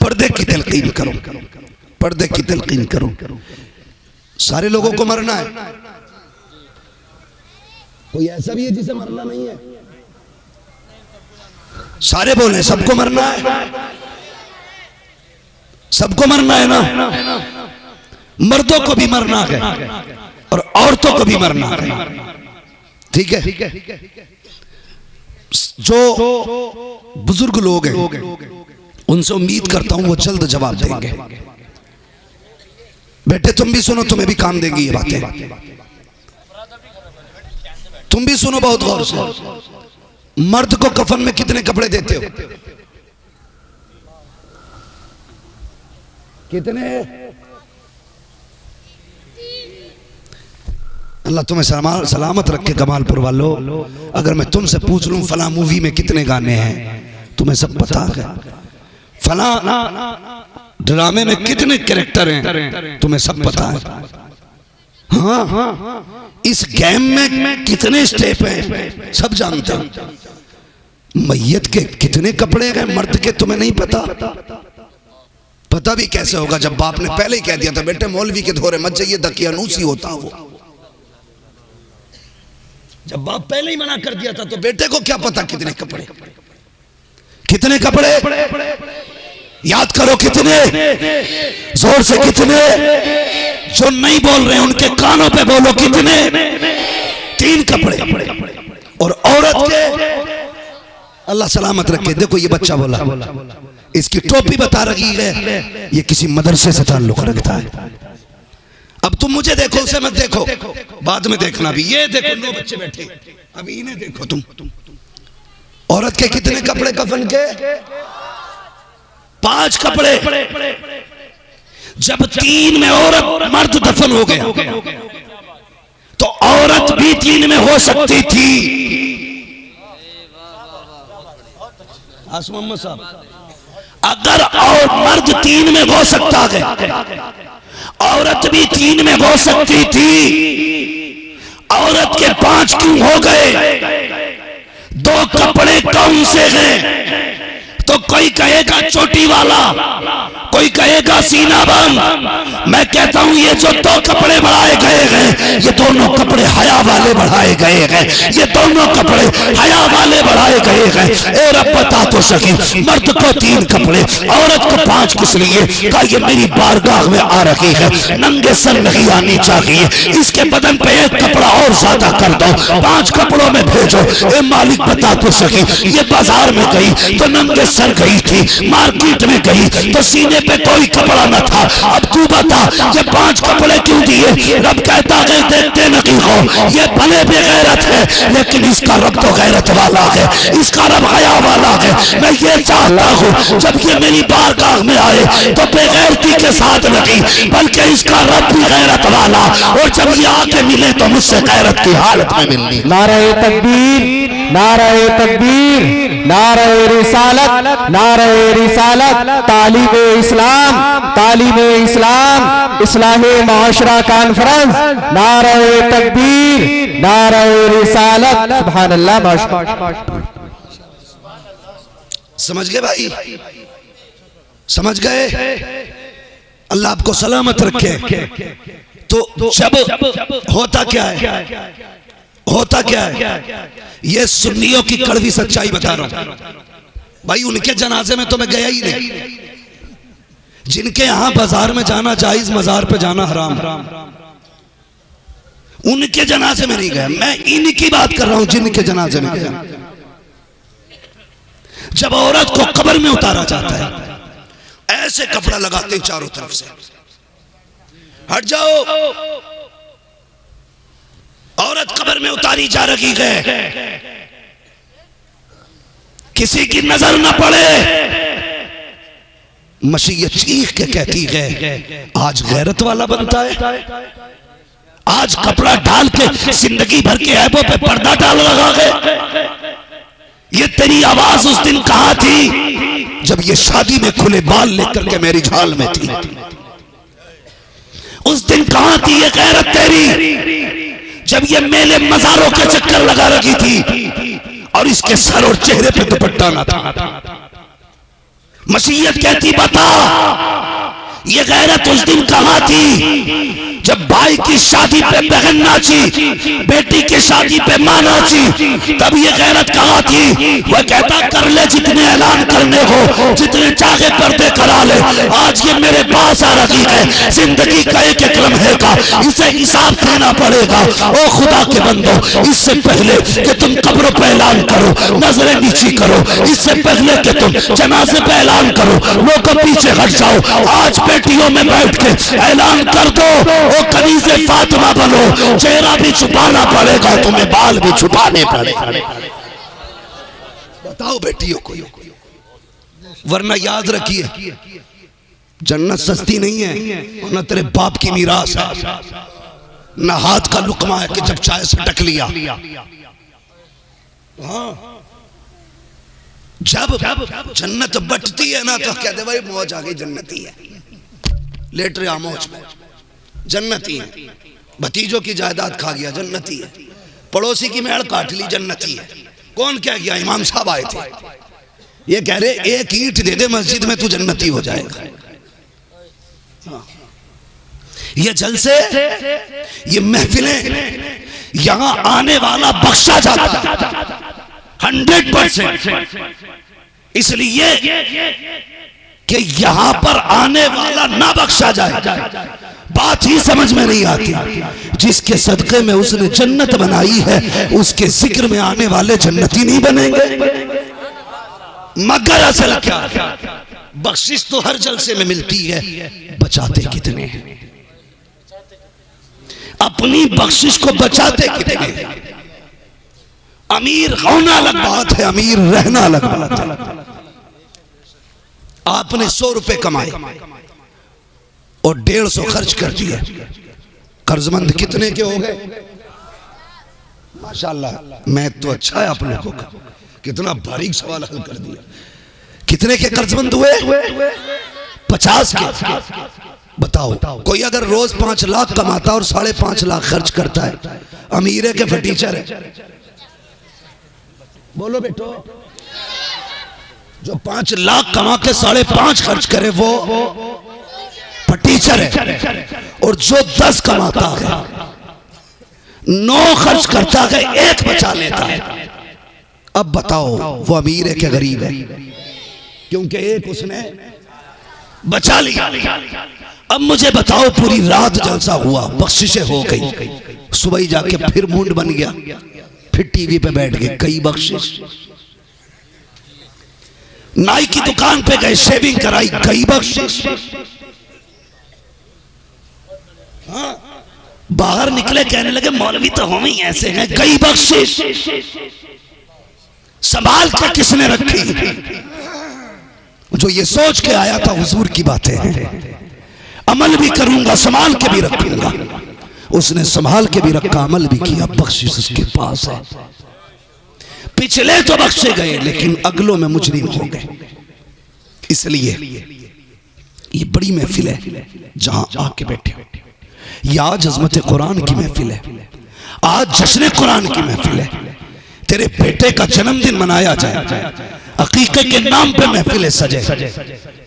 A: पर्दे की तलकीन करो, पर्दे की तलकीन करो। सारे लोगों को मरना है, कोई ऐसा भी है जिसे मरना नहीं है? सारे बोले सबको मरना है, सबको मरना है ना। मर्दों को भी मरना है और औरतों को भी मरना है, ठीक है। जो बुजुर्ग लोग हैं उनसे उम्मीद करता हूं वो जल्द जवाब देंगे। बेटे तुम भी सुनो, तुम्हें भी काम देंगी ये बातें, तुम भी सुनो बहुत गौर से। मर्द को कफन में कितने कपड़े देते हो? कितने? अल्लाह तुम्हें सलामत रखे कमालपुर वालों। अगर मैं तुमसे पूछ लूं फला मूवी में कितने गाने हैं, तुम्हें सब पता है। फला ड्रामे में कितने कैरेक्टर हैं, तुम्हें सब पता है। हाँ, इस गेम में कितने स्टेप हैं, सब जानते हो। मैयत के कितने कपड़े हैं, मर्द के तुम्हें नहीं पता? पता भी कैसे होगा जब बाप ने पहले ही कह दिया था बेटे मौलवी के धोरे मत जाइए, दकियानूसी होता वो। जब बाप पहले ही मना कर दिया था तो बेटे को क्या पता कितने कपड़े, कितने कपड़े? याद करो कितने, जोर से कितने। जो नहीं बोल रहे उनके कानों पे बोलो कितने? 3 कपड़े। और औरत के अल्लाह सलामत रखे। देखो ये बच्चा बोला, इसकी टोपी बता रही है, ये किसी मदरसे से ताल्लुक रखता है। अब तुम मुझे देखो, उसे मत देखो, बाद में देखना भी। ये देखो 9 बच्चे बैठे, अभी इन्हें देखो तुम। औरत के कितने कपड़े कफन के? 5 कपड़े। जब 3 में औरत मर्द दफन हो गया तो औरत भी 3 में हो सकती थी। मोहम्मद साहब, अगर और मर्द 3 में हो सकता है, औरत भी 3 में हो सकती थी। औरत के 5 क्यों हो गए? 2 कपड़े कौन से हैं? तो कोई कहेगा चोटी वाला, कोई कहेगा सीना बंद। मैं कहता हूं ये जो 2 कपड़े बढ़ाए गए हैं, ये दोनों कपड़े हया वाले बढ़ाए गए हैं, ये दोनों कपड़े हया वाले बढ़ाए गए हैं। ए रब बता तो सकी, मर्द को 3 कपड़े, औरत को 5 किस लिए? कहा ये मेरी बारगाह में आ रही है, नंगे सर नहीं आनी चाहिए, इसके बदन पे 1 कपड़ा और ज्यादा कर दो, 5 कपड़ों में भेजो। ए मालिक बता तो सकी, ये बाजार में गई तो नंगे सर गई थी, मार्केट में गई तो सीने पे कोई कपड़ा न था। अब तू बता ये 5 कपड़े क्यों दिए? रब कहता है देखते नहीं हो, ये भले बेगैरत है लेकिन इसका रब तो गैरत वाला है, इसका रब हया वाला है। मैं ये चाहता हूँ जब ये मेरी बारगाह में आए तो बेगैरती के साथ नहीं, बल्कि इसका रब भी गैरत वाला, और जब ये आके मिले तो मुझसे गैरत की हालत में मिलनी।
C: नारे तकबीर, नारे तकबीर, नारे रिसालत, नारे रिसालत, तालीबे इस्लाम, तालीबे इस्लाम, इस्लाही माशरा कॉन्फ्रेंस, नारे तकबीर, नारे रिसालत। सुभान अल्लाह, माशाअल्लाह।
A: समझ गए भाई? समझ गए? अल्लाह आपको सलामत रखे। तो जब होता क्या है, होता क्या है, ये सुन्नियों की कड़वी सच्चाई बता रहा हूं भाई। उनके जनाजे में तो मैं गया ही नहीं। जिनके यहां बाजार में जाना जायज, मजार पे जाना हराम, उनके जनाजे में नहीं गया। मैं इनकी बात कर रहा हूं जिनके जनाजे में गया। जब औरत को कब्र में उतारा जाता है, ऐसे कपड़ा लगाते हैं चारों तरफ से, हट जाओ, औरत कब्र में उतारी जा रही है, किसी की नजर न पड़े। मसीह चीख के कहती है आज गैरत वाला बनता है, आज कपड़ा डाल के जिंदगी भर के ऐबों पे पर्दा डाल रहा है। ये तेरी आवाज उस दिन कहां थी जब ये शादी में खुले बाल लेकर के मेरी झाल में थी? उस दिन कहां थी ये गैरत तेरी जब ये मेले मजारों के चक्कर लगा रखी थी और इसके सर और चेहरे पे दुपट्टा ना था। मसीहत कहती बता ये गैरत उस दिन कहां थी जब भाई की शादी पे बहन नाची, बेटी की शादी पे मां नाची, तब ये गैरत कहां थी। वह कहता कर ले जितने ऐलान करने हो, जितने चाहे पर्दे करा ले, आज ये मेरे पास आ रही है जिंदगी का एक एक लम्हे का इसे हिसाब देना पड़ेगा। ओ खुदा के बंदो, इससे पहले कि तुम कब्रों पे ऐलान करो, नजरें नीची करो, इससे पहले कि तुम जनाजे पे ऐलान करो, लोग पीछे हट जाओ, आज बेटियों में बैठ के ऐलान कर दो। ओ कनीज़े फातिमा बनो, चेहरा भी छुपाना पड़ेगा, तुम्हें बाल भी छुपाने पड़ेंगे। बताओ बेटियों को, वरना याद रखिए जन्नत सस्ती नहीं है, ना तेरे बाप की मीरास है, ना हाथ का लुकमा है कि जब चाय से टक लिया। हाँ, जब जन्नत बटती है ना तो कहते भाई मौज आ गई, जन्नती है, लेट रहे मौज में, जन्नती है। भतीजों की जायदाद खा गया, जन्नती है। पड़ोसी की मेड़ काट ली, जन्नती है। कौन क्या गया? इमाम साहब आए थे, ये कह रहे एक ईंट दे दे मस्जिद में तू जन्नती हो जाएगा। ये जलसे, ये महफिलें, यहां आने वाला बख्शा जाता 100%, इसलिए कि यहां पर आने वाला ना बख्शा जाए। बात ही समझ में नहीं आती। जिसके सदक़े में उसने जन्नत बनाई है, उसके जिक्र में आने वाले जन्नती नहीं बनेंगे। मगर असल क्या, बख्शिश तो हर जलसे में मिलती है, बचाते कितने हैं? अपनी बख्शिश को बचाते कितने? अमीर होना अलग बात है, अमीर रहना अलग बात है। आपने 100 रुपए कमाए और 150 खर्च कर दिए, कर्जमंद कितने के हो गए? माशाल्लाह, मैं तो अच्छा है आप लोगों का, कितना बारीक सवाल हल कर दिया। कितने के कर्जमंद हुए? 50 के। बताओ, कोई अगर रोज 5 लाख कमाता और 5.5 लाख खर्च करता है, अमीर है के फटीचर है? बोलो बेटो। जो 5 लाख कमा के 5.5 खर्च करे वो फटीचर है, और जो 10 कमाता है 9 खर्च करता है, 1 बचा लेता है। अब बताओ वो अमीर है क्या गरीब है? क्योंकि 1 उसने बचा लिया। अब मुझे बताओ, पूरी रात जलसा हुआ, बख्शिशें हो गई, सुबह ही जाके फिर मूड बन गया, फिर टीवी पे बैठ गए, कई बख्शिश। नाई की दुकान पे गए, शेविंग कराई, कई बख्शिश। हाँ, बाहर निकले, कहने लगे मौलवी तो हम ही ऐसे हैं, कई बख्शिश। संभाल के किसने रखी? जो ये सोच के आया था हुजूर की बातें हैं, अमल भी करूंगा, संभाल के भी रखूंगा। उसने संभाल के भी रखा, अमल भी किया, बख्शिश उसके पास है। पिछले तो बख्शे गए, लेकिन अगलों में मुजरिम हो गए। इसलिए ये बड़ी महफिल है जहां आके बैठे हो। ये आज अज़मत कुरान की महफिल है, आज जश्न कुरान की महफिल है। तेरे बेटे का जन्मदिन मनाया जाए, अकीक़े के नाम पे महफिल सजे,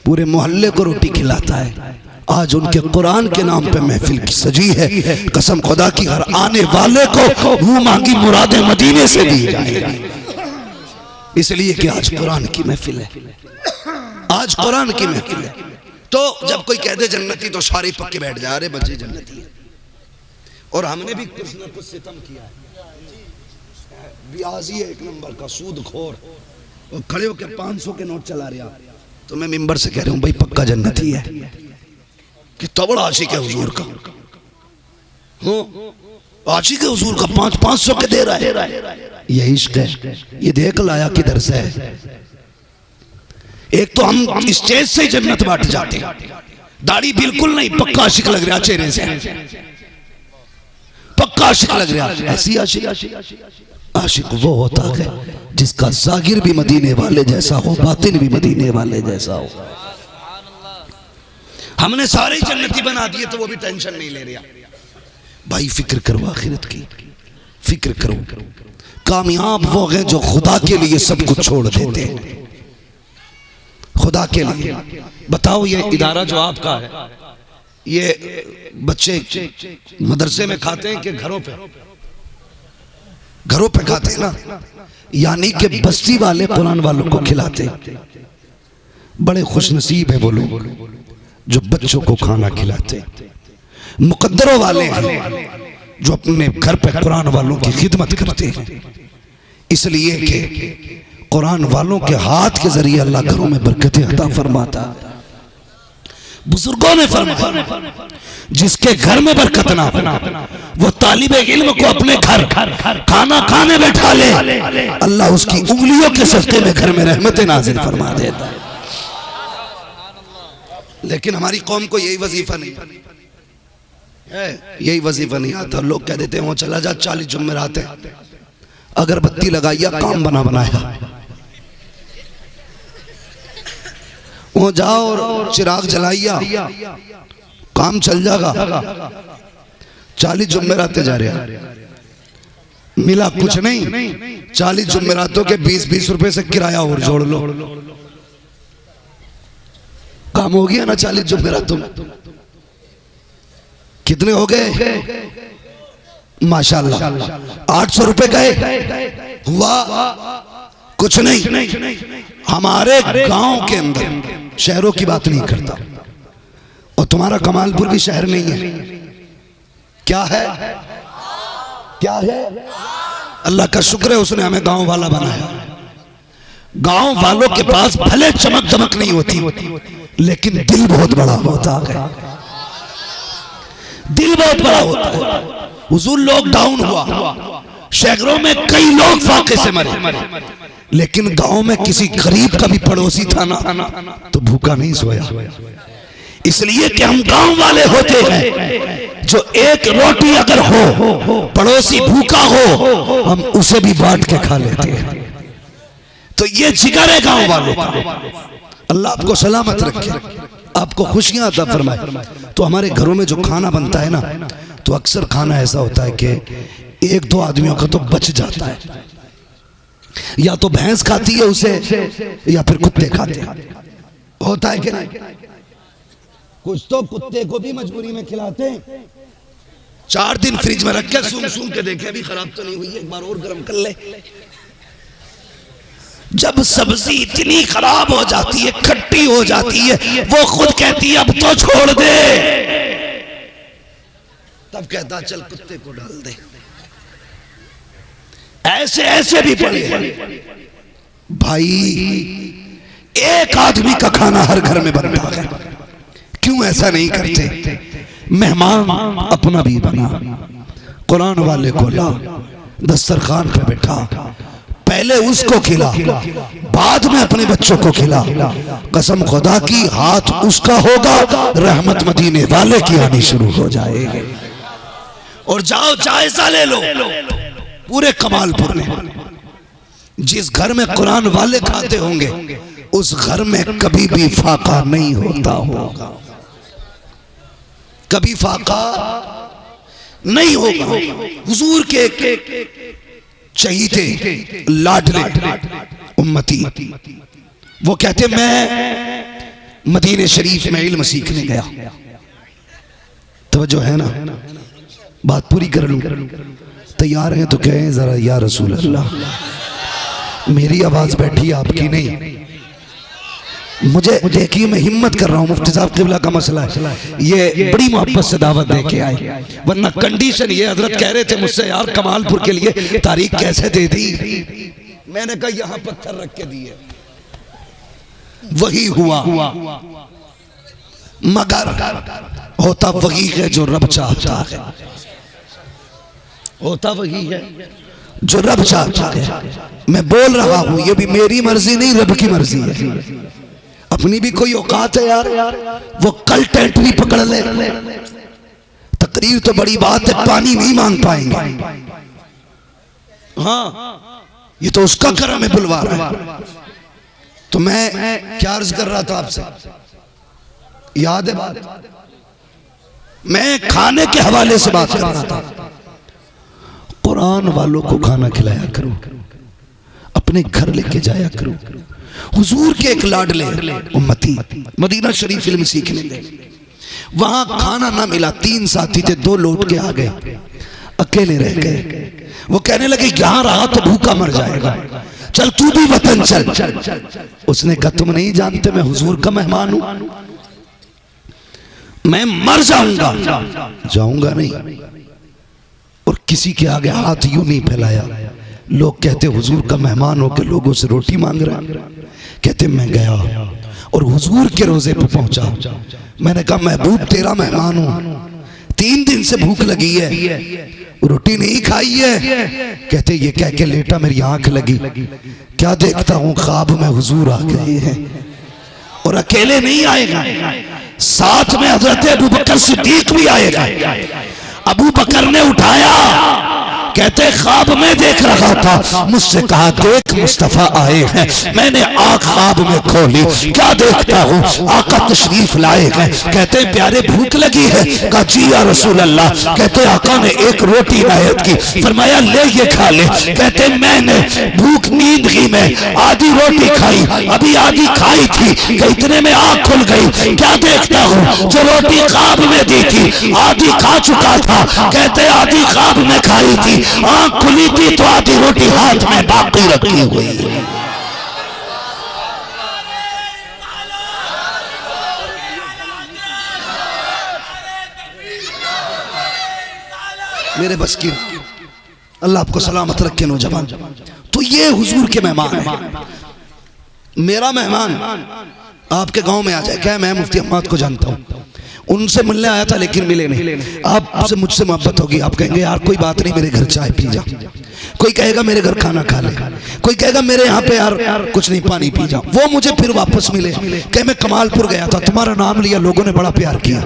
A: पूरे मोहल्ले को रोटी खिलाता है। आज उनके कुरान के नाम पे महफिल की सजी है। कसम खुदा की, हर आने वाले को मुंह मांगी मुरादें मदीने से दी जाएगी, इसलिए कि आज कुरान की महफिल है, आज कुरान की महफिल है। तो जब कोई कह दे जन्नती तो सारे पक्के बैठ जा रहे बच्चे जन्नती है। और हमने भी कुछ ना कुछ सितम किया है। ब्याजी है एक नंबर का, सूदखोर, और खड़े होकर 500 के नोट चला रहा। तो मैं मिंबर से कह रहा हूं भाई पक्का जन्नती है, कि तबड़ा आशिक है हुजूर का। आशिक है हुजूर का, 500 के दे रहा है। ये इश्क है, ये देख लाया किधर से है। एक तो हम स्टेज से ही जन्नत बांट जाते हैं, दाढ़ी बिल्कुल नहीं, पक्का आशिक लग रहा चेहरे से, पक्का आशिक लग रहा। ऐसी आशिक वो होता है जिसका जाहिर भी मदीने वाले जैसा हो, बातिन भी मदीने वाले जैसा हो। हमने सारे ही जन्नती बना दिए तो वो भी टेंशन नहीं ले रहा। भाई फिक्र करो आखिरत की, फिक्र करो। कामयाब वो हैं जो खुदा के लिए सब कुछ छोड़ देते हैं, खुदा के लिए। बताओ ये इदारा जो आपका है, ये बच्चे मदरसे में खाते हैं कि घरों पे? घरों पे खाते हैं ना, यानी कि बस्ती वाले कुरान वालों को खिलाते। बड़े खुशनसीब है वो लोग जो बच्चों को खाना खिलाते। मुकद्दरों वाले हैं जो अपने घर पे कुरान वालों की खिदमत करते हैं, इसलिए कि कुरान वालों के हाथ के जरिए अल्लाह घरों में बरकतें अता फरमाता। बुजुर्गों ने फरमाया जिसके घर में बरकत ना हो वो तालिबे इल्म को अपने घर खाना खाने बैठा ले, अल्लाह उसकी उंगलियों के सदके में घर में रहमतें नाज़िल फरमा देता है। लेकिन हमारी कौम को यही वजीफा नहीं है, यही वजीफा नहीं आता। लोग कह देते हैं वो चला जा 40 जुम्मेरात है, अगरबत्ती लगाइया काम बना बनाया, वो जाओ और चिराग जलाइया काम चल जाएगा। 40 जुम्मेरातें जा रहे, मिला कुछ नहीं। 40 जुम्मेरातों के 20-20 रुपए से किराया और जोड़ लो, काम हो गया ना। 40 जुम्मेरातों में कितने हो गए? माशाल्लाह 800 रुपए गए, हुआ कुछ नहीं। हमारे गांव के अंदर, शहरों की बात नहीं करता, और तुम्हारा कमालपुर भी शहर नहीं है, क्या है? क्या है? अल्लाह का शुक्र है उसने हमें गांव वाला बनाया। गांव वालों के पास भले चमक दमक नहीं होती, लेकिन दिल बहुत बड़ा होता है, दिल बहुत बड़ा होता है। हुजूर लॉकडाउन हुआ, शहरों में कई लोग फाके से मरे, लेकिन गांव में किसी गरीब का भी पड़ोसी था ना तो भूखा नहीं सोया। इसलिए कि हम गांव वाले होते हैं जो एक रोटी अगर हो, पड़ोसी भूखा हो, हम उसे भी बांट के खा लेते हैं। तो ये जिगर है गांव वालों का। अल्लाह आपको सलामत रखे, आपको खुशियां अता फरमाए। तो हमारे घरों में जो खाना बनता है ना, तो अक्सर खाना ऐसा होता है कि 1-2 आदमियों का तो बच जाता है, या तो भैंस खाती है उसे, या फिर कुत्ते खाते हैं। होता है कि नहीं? कुछ तो कुत्ते को भी मजबूरी में खिलाते हैं। 4 दिन फ्रिज में रख के सूंघ सूंघ के देखे अभी खराब तो नहीं हुई, एक बार और गर्म कर ले। जब सब्जी इतनी खराब हो जाती है, खट्टी हो जाती है, वो खुद कहती है अब तो छोड़ दे, तब कहता चल कुत्ते को डाल दे। ऐसे ऐसे भी पड़े हैं भाई। एक आदमी का खाना हर घर में बनता है, क्यों ऐसा नहीं करते? मेहमान अपना भी बना, कुरान वाले को ला, दस्तरखान पे बैठा, पहले उसको खिला, बाद में अपने बच्चों को खिला। कसम खुदा की हाथ उसका होगा, रहमत मदीने वाले की आनी शुरू हो जाएगी। और जाओ जायजा ले लो पूरे कमालपुर में, जिस घर में कुरान वाले खाते होंगे उस घर में कभी भी फाका नहीं होता होगा, कभी फाका नहीं होगा। हुजूर के चहीते लाडले उम्मती, वो कहते मैं मदीने शरीफ में इल्म सीखने गया। तवज्जो है ना, बात पूरी कर लूं? तैयार हैं तो कहें जरा या रसूल अल्लाह। मेरी आवाज बैठी आपकी नहीं, मुझे देखिए मैं हिम्मत कर रहा हूँ। मुफ्ती साहब किबला का मसला है, ये बड़ी मोहब्बत से दावत दे के आए, वरना कंडीशन ये हजरत कह रहे थे मुझसे यार कमालपुर के लिए तारीख कैसे दे दी। मैंने कहा यहाँ पत्थर रख के दिए, वही हुआ, मगर होता वही है जो रब चाहता है, होता वही है जो रब चाहता है। मैं बोल रहा हूँ ये भी मेरी मर्जी नहीं, रब की मर्जी है। अपनी भी कोई औकात है यार, वो कल टेंटरी पकड़ ले, तकरीर तो बड़ी बात है, पानी नहीं मांग पाएंगे। हाँ ये तो उसका करम है, बुलवा रहा है। तो मैं क्या अर्ज कर रहा था आपसे, याद है बात? मैं खाने के हवाले से बात कर रहा था। कुरान वालों को खाना खिलाया करो, अपने घर लेके जाया करो। हुजूर के एक लाडले उम्मती मदीना शरीफ इल्म सीखने गए, वहां खाना ना मिला। 3 साथी थे, 2 लौट के आ गए, अकेले रह गए। वो कहने लगे यहां रहा तो भूखा मर जाएगा, चल तू भी वतन चल। उसने कहा तुम नहीं जानते मैं हुजूर का मेहमान हूं, मैं मर जाऊंगा। जाऊंगा नहीं। और किसी के आगे हाथ यूं नहीं फैलाया। लोग कहते हुजूर का मेहमान होकर लोगों से रोटी मांग रहा है। कहते मैं गया और हुजूर के रोजे पे पहुंचा। मैंने कहा महबूब तेरा मेहमान हूं, 3 दिन से भूख लगी है, रोटी नहीं खाई है। कहते ये कह के लेटा, मेरी आंख लगी, क्या देखता हूं ख्वाब में हुजूर आ गए हैं। और अकेले नहीं आएगा, साथ में हजरत अबू बकर सिद्दीक भी आएगा। अबू बकर ने उठाया, कहते ख्वाब में देख रहा था, मुझसे कहा देख मुस्तफा आए हैं। मैंने आंख ख्वाब में खोली, क्या देखता हूँ आका तशरीफ लाए हैं। कहते प्यारे भूख लगी है। कहा जी या रसूल अल्लाह। कहते आका ने एक रोटी इनायत की, फरमाया ले ये खा ले। कहते मैंने भूख नींदगी में आधी रोटी खाई, अभी आधी खाई थी कि इतने में आंख खुल गई। क्या देखता हूँ जो रोटी ख्वाब में दी थी आधी खा चुका था। कहते आधी ख्वाब में खाई थी, आंख खुली थी तो आधी रोटी हाथ में बाकी रखी हुई। मेरे बस की अल्लाह आपको सलामत रखे नौजवान। तो ये हुजूर के मेहमान है। मेरा मेहमान आपके गांव में आ जाए, क्या मैं मुफ्ती अहमद को जानता हूं, उनसे मिलने आया था लेकिन मिले नहीं। आपसे मुझसे मोहब्बत होगी, आप कहेंगे यार कोई बात नहीं मेरे घर चाय पी जा, कोई कहेगा मेरे घर खाना खा ले, कोई कहेगा मेरे यहाँ पे यार कुछ नहीं पानी पी जा। वो मुझे फिर वापस मिले, कहे मैं कमालपुर गया था, तुम्हारा नाम लिया, लोगों ने बड़ा प्यार किया,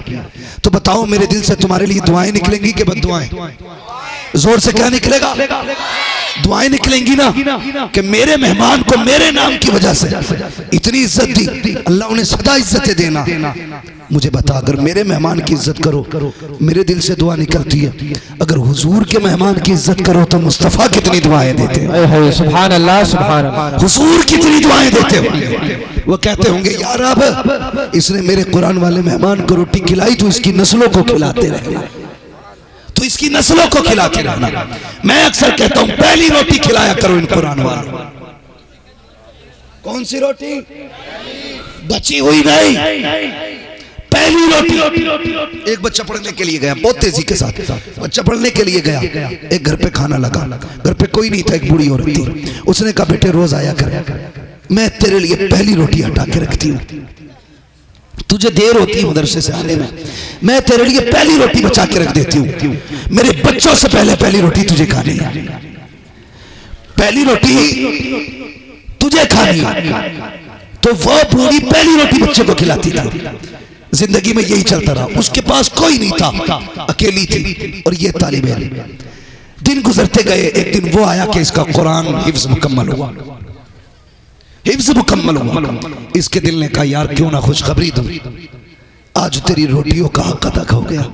A: तो बताओ मेरे दिल से तुम्हारे लिए दुआएं निकलेंगी कि बद्दुआएं? जोर से क्या निकलेगा? दुआएं निकलेंगी ना कि मेरे मेहमान को मेरे नाम की वजह से इतनी इज्जत दी, अल्लाह उन्हें सदा इज्जतें देना। मुझे बता, अगर मेरे मेहमान की इज्जत करो मेरे दिल से दुआ निकलती है, अगर हुजूर के मेहमान की इज्जत करो तो मुस्तफा कितनी दुआएं देते हैं।
C: सुभान अल्लाह, सुभान अल्लाह।
A: हुजूर कितनी दुआएं देते हैं। वो कहते होंगे यार अब इसने मेरे कुरान वाले मेहमान को रोटी खिलाई तो इसकी नस्लों को खिलाते रहना, तो इसकी नस्लों को खिलाते रहना। मैं अक्सर कहता हूं पहली रोटी खिलाया करो इन कुरान वालों। कौन सी रोटी? बची हुई नहीं, पहली रोटी। एक बच्चा पढ़ने के लिए गया, बहुत तेजी के साथ बच्चा पढ़ने के लिए गया। एक घर पे खाना लगा, घर पे कोई नहीं था, एक बूढ़ी औरत थी। उसने कहा बेटे रोज आया कर, मैं तेरे लिए पहली रोटी हटा के रखती हूँ, तुझे देर होती है मदरसे से आने में, मैं तेरे लिए पहली रोटी बचा के रख देती हूँ, मेरे बच्चों से पहले पहली रोटी तुझे खानी है, पहली रोटी तुझे खानी है। तो वो बूढ़ी पहली रोटी बच्चे को खिलाती थी। जिंदगी में यही चलता रहा, उसके पास कोई नहीं था, अकेली थी और ये तालिब इल्म। दिन गुजरते गए, एक दिन वो आया कि इसका कुरान हिफ्ज मुकम्मल हुआ, हिफ्ज मुकम्मल हुआ। इसके दिल ने कहा यार क्यों ना खुशखबरी दूं, आज तेरी रोटियों का हक अदा हो गया,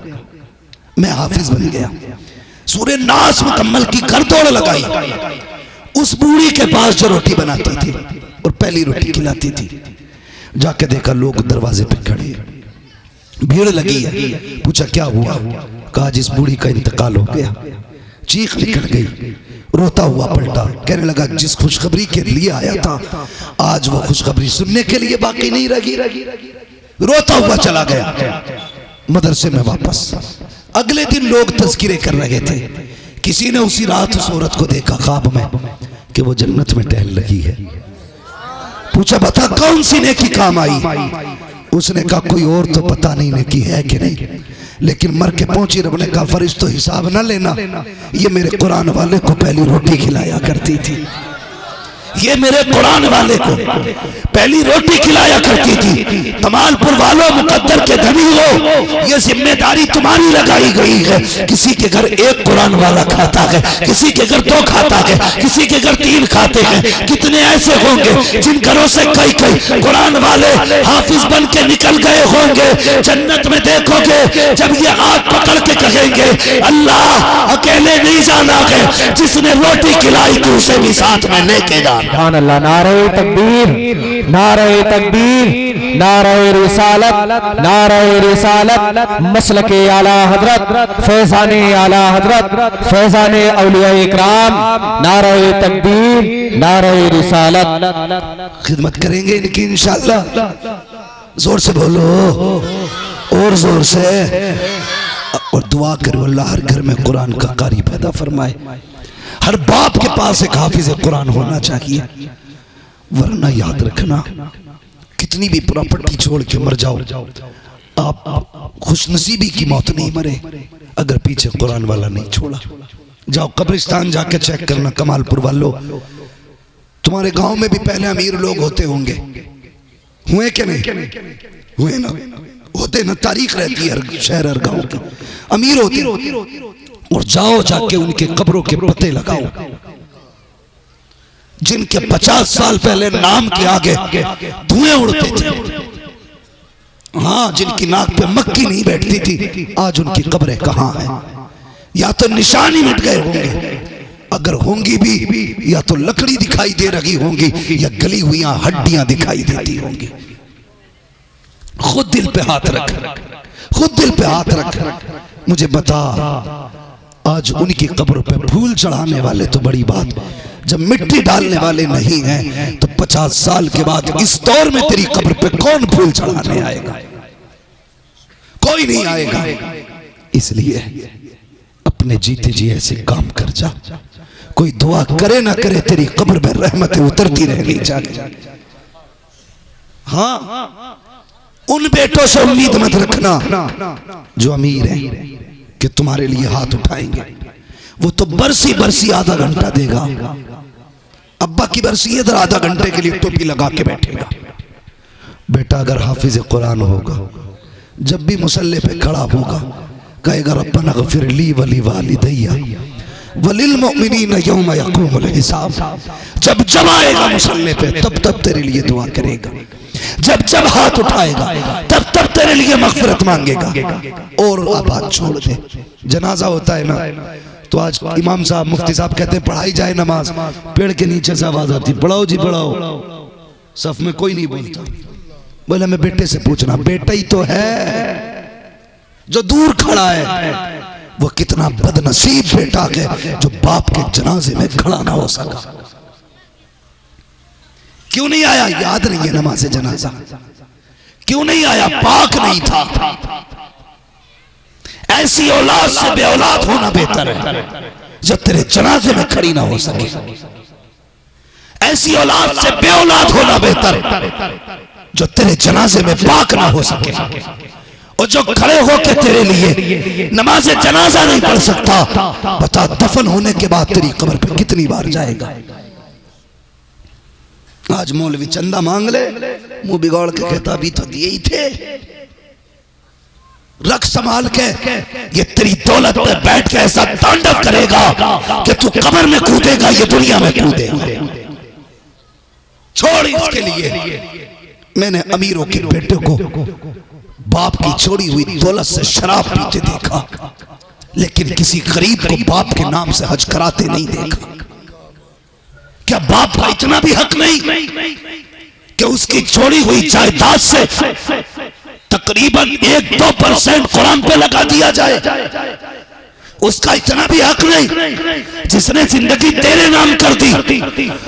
A: मैं हाफिज बन गया। सूरे नास मुकम्मल की घर दौड़ लगाई उस बूढ़ी के पास जो रोटी बनाती थी और पहली रोटी खिलाती थी। जाके देखा लोग दरवाजे पे खड़े, भीड़ लगी है। पूछा क्या हुआ? कहा जिस बूढ़ी का इंतकाल हो गया। चीख निकल गई, रोता हुआ पलटा, कहने लगा जिस खुशखबरी के लिए आया था आज वो खुशखबरी सुनने के लिए बाकी नहीं रही। रोता हुआ चला गया मदरसे में वापस। अगले दिन लोग तज़किरे कर रहे थे। किसी ने उसी रात उस औरत को देखा ख्वाब में कि वो जन्नत में टहल रही है। पूछा बता कौन सी नेकी काम आई? उसने कहा कोई और तो पता नहीं नेकी है कि नहीं, लेकिन मर के पहुंची। रब ने कहा फरिश्तों हिसाब ना लेना, ये मेरे कुरान वाले को पहली रोटी खिलाया करती थी। ये मेरे कुरान वाले को पहली रोटी खिलाया करती थी। तमालपुर वालों, मुकद्दर के धनी हो, ये जिम्मेदारी तुम्हारी लगाई गई है। किसी के घर एक कुरान वाला खाता है, किसी के घर 2 खाता है, किसी के घर 3 खाते हैं। कितने ऐसे होंगे जिन घरों से कई कई कुरान वाले हाफिज बन के निकल गए होंगे। जन्नत में देखोगे जब ये हाथ पकड़ के कहेंगे अल्लाह अकेले नहीं जाना है, जिसने रोटी खिलाई थी उसे भी साथ में लेके जाना।
C: सुभान अल्लाह। नारे तकबीर, नारे तकबीर, नारे रिसालत, नारे रिसालत, मसलके आला हजरत, फैजाने आला हजरत, फैजाने औलिया इकराम, नारे तकबीर, नारे रिसालत।
A: खिदमत करेंगे इनकी इंशाअल्लाह। जोर से बोलो, और जोर से, और दुआ करो अल्लाह हर घर में कुरान का कारी पैदा फरमाए। हर बाप के पास एक हाफिज कुरान होना चाहिए, वरना याद रखना कितनी भी प्रॉपर्टी छोड़ के मर जाओ, आप खुशनसीबी की मौत नहीं मरे अगर पीछे कुरान वाला नहीं छोड़ा। जाओ कब्रिस्तान जाके चेक करना कमालपुर वालों, तुम्हारे गांव में भी पहले अमीर लोग होते होंगे, हुए क्या नहीं हुए ना, होते ना, तारीख रहती है हर शहर हर गांव की, अमीर होते। और जाओ जाके उनके कब्रों के पते लगाओ, जिनके 50 साल पहले नाम के आगे धुएं उड़ते थे, हाँ, जिनकी नाक पे मक्खी नहीं बैठती थी, आज उनकी कब्रें कहां हैं? या तो निशानी मिट गए होंगे, अगर होंगी भी या तो लकड़ी दिखाई दे रही होंगी या गली हुई हड्डियां दिखाई देती होंगी। खुद दिल पे हाथ रख, खुद दिल पे हाथ रख, मुझे बता आज उनकी कब्रों पे फूल चढ़ाने वाले तो बड़ी बात, जब मिट्टी डालने वाले नहीं हैं तो 50 साल के बाद इस दौर में तेरी कब्र पे कौन फूल चढ़ाने आएगा? कोई नहीं आएगा। इसलिए अपने जीते जी ऐसे काम कर जा, कोई दुआ करे ना करे तेरी कब्र में रहमतें उतरती रहेंगी जाके। हाँ, उन बेटों से उम्मीद मत रखना जो अमीर हैं कि तुम्हारे लिए हाथ उठाएंगे, वो तो बरसी बरसी आधा घंटा देगा। अब्बा की बरसी इधर आधा घंटे के लिए टोपी लगा के बैठेगा। बेटा अगर हाफिज कुरान होगा, जब भी मुसल्ले पे खड़ा होगा कहेगा रब्बना गफिर ली वली वालिदैया वलिल मुमिनीन यौम यक़ूमुल हिसाब। जब जब आएगा मुसल्ले पे तब तब तेरे लिए दुआ करेगा, जब जब हाथ उठाएगा तब तब तेरे लिए मग़फ़िरत मांगेगा। और अब बात छोड़ दे, जनाजा होता है ना तो आज इमाम साहब मुफ्ती साहब कहते हैं पढ़ाई जाए नमाज, पेड़ के नीचे से आवाज आती पढ़ाओ जी पढ़ाओ, सफ में कोई नहीं बोलता। बोले मैं बेटे से पूछना, बेटा ही तो है जो दूर खड़ा है, वो कितना बदनसीब बेटा है जो बाप के जनाजे में खड़ा ना हो सका। क्यों नहीं आया? याद नहीं है नमाज़े जनाजा, क्यों नहीं आया? पाक नहीं था। ऐसी औलाद से बे औलाद होना बेहतर है जो तेरे जनाजे में खड़ी ना हो सके। ऐसी औलाद से बे औलाद होना बेहतर है जो तेरे जनाजे में पाक ना हो सके। और जो खड़े होके तेरे लिए नमाज़े जनाजा नहीं पढ़ सकता, बता दफन होने के बाद तेरी कब्र पे कितनी बार जाएगा? आज मौलवी चंदा मांग ले, मुंह बिगाड़ के कहता भी तो दिए ही थे। रख संभाल के, ये तेरी दौलत पे बैठ के ऐसा तांडव करेगा कि तू कब्र में कूदेगा, ये दुनिया में कूदेगा। छोड़ इसके लिए। मैंने अमीरों के बेटे को बाप की छोड़ी हुई दौलत से शराब पीते देखा, लेकिन किसी गरीब को बाप के नाम से हज कराते नहीं देखा। क्या बाप का इतना भी हक नहीं कि उसकी छोड़ी हुई जायदाद से तकरीबन 1-2% कुरान पे लगा दिया जाए? उसका इतना भी हक नहीं जिसने जिंदगी तेरे नाम कर दी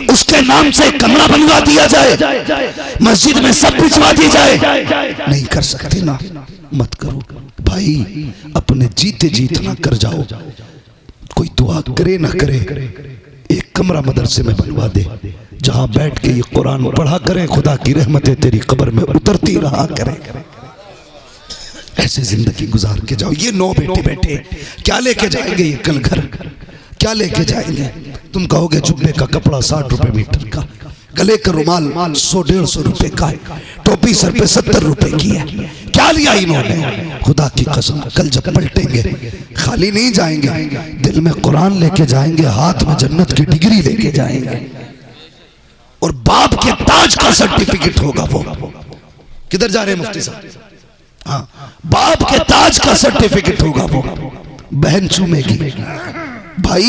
A: उसके नाम से कमरा बनवा दिया जाए, मस्जिद में सब भिजवा दी जाए? नहीं कर सकते ना, मत करो भाई। अपने जीते जी इतना कर जाओ, कोई दुआ करे ना करे, एक कमरा मदरसे में बनवा दे जहां बैठ के ये कुरान पढ़ा करें, खुदा की रहमतें तेरी कब्र में उतरती रहा करें। ऐसे जिंदगी गुजार के जाओ। ये 9 बेटे बैठे क्या लेके जाएंगे? ये कल घर क्या लेके जाएंगे? तुम कहोगे जुब्बे का कपड़ा 60 रुपए मीटर का, गले का रुमाल 100-150 रुपए का है, टोपी सर पे 70 रुपए की है। क्या लिया इन्होंने? खुदा की कसम कल जब पलटेंगे खाली नहीं जाएंगे, दिल में कुरान लेके जाएंगे, हाथ में जन्नत की डिग्री लेके जाएंगे, और बाप के ताज का सर्टिफिकेट होगा वो। किधर जा रहे हैं मुफ्ती साहब? हाँ, बाप के ताज का सर्टिफिकेट होगा वो। बहन चूमेगी, भाई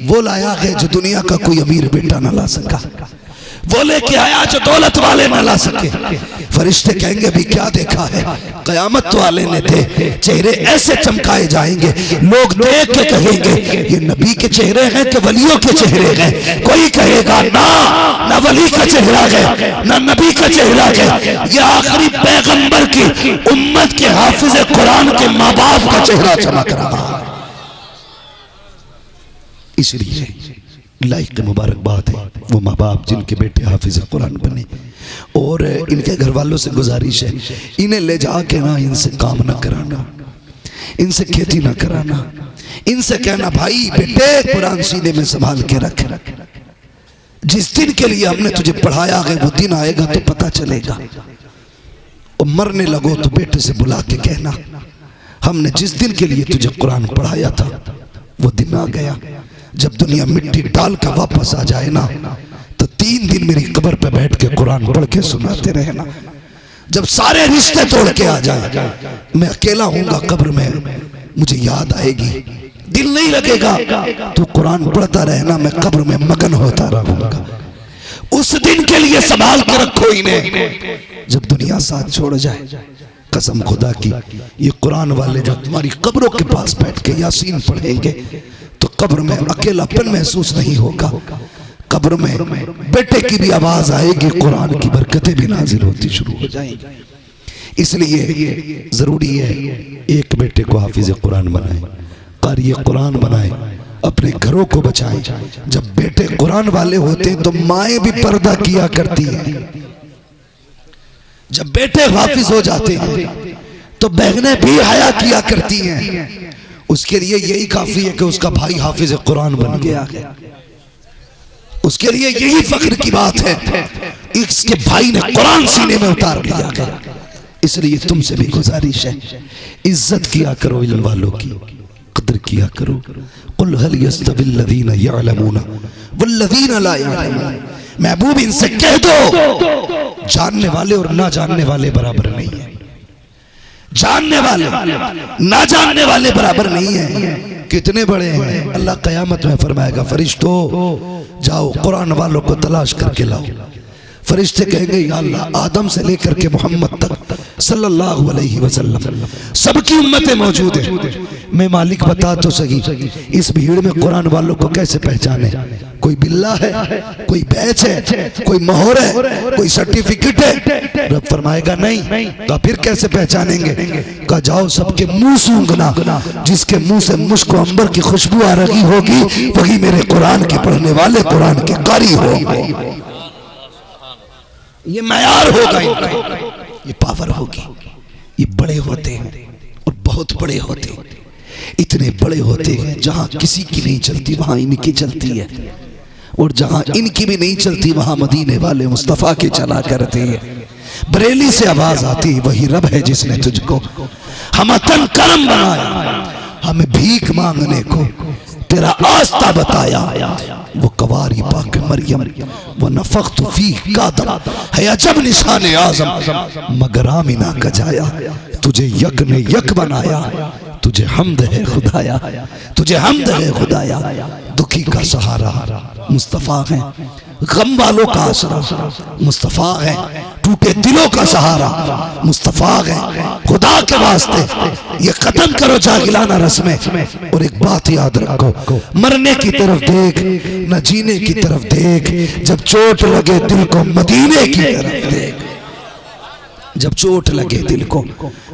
A: वो लाया है जो दुनिया का कोई अमीर बेटा ना ला सका, वो लेके आया जो दौलत वाले ना ला सके। फरिश्ते कहेंगे अभी क्या देखा है? कयामत वाले ने थे, चेहरे ऐसे चमकाए जाएंगे, लोग देख के कहेंगे ये नबी के चेहरे हैं कि वलियों के चेहरे हैं। कोई कहेगा ना वली का चेहरा है ना नबी का चेहरा है, ये आखिरी पैगंबर की उम्मत के हाफिज कुरान के माँ बाप का चेहरा चमक रहा है। इसलिए लाइक मुबारकबाद है वो माँ बाप जिनके बेटे हाफिज कुरान बने। और इनके घर वालों से गुजारिश है, इन्हें ले जाके ना इनसे काम ना कराना, इनसे खेती ना कराना, इनसे कहना भाई बेटे कुरान सीने में संभाल के रख, जिस दिन के लिए हमने तुझे पढ़ाया है वो दिन आएगा तो पता चलेगा। और मरने लगो तो बेटे से बुला के कहना हमने जिस दिन के लिए तुझे कुरान पढ़ाया था वो दिन आ गया। जब दुनिया मिट्टी डाल कर वापस आ जाए ना तो 3 दिन मेरी कब्र पे बैठ के कुरान पढ़ के सुनाते रहना। जब सारे रिश्ते तोड़ के आ जाए, मैं अकेला हूंगा कब्र में, मुझे याद आएगी, दिल नहीं लगेगा, तो कुरान पढ़ता रहना, मैं कब्र में मगन होता रहूंगा। उस दिन के लिए संभाल के रखो इन्हें, जब दुनिया साथ छोड़ जाए। कसम खुदा की, ये कुरान वाले जब तुम्हारी कब्रों के पास बैठ के यासीन पढ़ेंगे तो कब्र में अकेलापन महसूस नहीं होगा। कब्र में बेटे की भी आवाज आएगी, कुरान की बरकतें भी नाजिल होती शुरू हो जाएंगी। इसलिए जरूरी है एक बेटे को हाफिज कुरान बनाए, कारी कुरान बनाए, अपने घरों को बचाएं। जब बेटे कुरान वाले होते हैं तो माएं भी पर्दा किया करती हैं। जब बेटे हाफिज हो जाते हैं तो बहनें भी हया किया करती हैं। उसके लिए यही काफी है कि उसका भाई हाफिज कुरान बन गया है, उसके लिए यही फख्र की बात है इसके भाई ने कुरान सीने में उतार लिया है। इसलिए तुमसे भी गुजारिश है, इज्जत किया करो इल्म वालों की, कदर किया करो। कुल हल यस्तविल लज़ीना यअलमूना वल्लज़ीना ला यअलमून, महबूब इनसे कह दो जानने वाले और ना जानने वाले बराबर नहीं है, जानने वाले ना जानने वाले बराबर नहीं है। कितने बड़े हैं, अल्लाह कयामत में फरमाएगा फरिश्तों जाओ कुरान वालों को तलाश करके लाओ। फरिश्ते कहेंगे या अल्लाह आदम से लेकर के मोहम्मद तक सल्लल्लाहु अलैहि वसल्लम सबकी उम्मतें मौजूद है, मैं मालिक बता तो सही इस भीड़ में कुरान वालों को कैसे पहचाने? कोई बिल्ला है, कोई बैच है, कोई मोहर है, कोई सर्टिफिकेट है? रब फरमाएगा नहीं, तो फिर कैसे पहचानेंगे? कहा जाओ सबके मुंह सूंघना, जिसके मुंह से मुश्क अंबर की खुशबू आ रही होगी वही मेरे कुरान के पढ़ने वाले, कुरान के कारी होंगे। ये मयार होगा इनका, ये पावर होगी। ये बड़े होते हैं और बहुत बड़े होते हैं, इतने बड़े होते हैं जहां किसी की नहीं चलती वहां इनकी चलती है, और जहां इनकी भी नहीं चलती वहां मदीने वाले मुस्तफा के चला करते हैं। बरेली से आवाज आती है वही रब है जिसने तुझको हम तन करम बनाया, हमें भीख मांगने को तेरा आस्था बताया। वो कवारी पाक मरियम वो नफख्तु फी कादम है अजब निशान आजम, मगर आमिना का जाया तुझे यक ने यक बनाया, तुझे हमद है खुदाया, तुझे हमद है खुदाया। दुखी का सहारा मुस्तफा है, गम वालों का आसरा मुस्तफा है, टूटे दिलों का सहारा मुस्तफा है। खुदा के वास्ते ये खत्म करो जागिलाना रस्में, और एक बात याद रखो, मरने की तरफ देख न जीने की तरफ देख, जब चोट लगे दिल को मदीने की तरफ देख, जब चोट लगे दिल को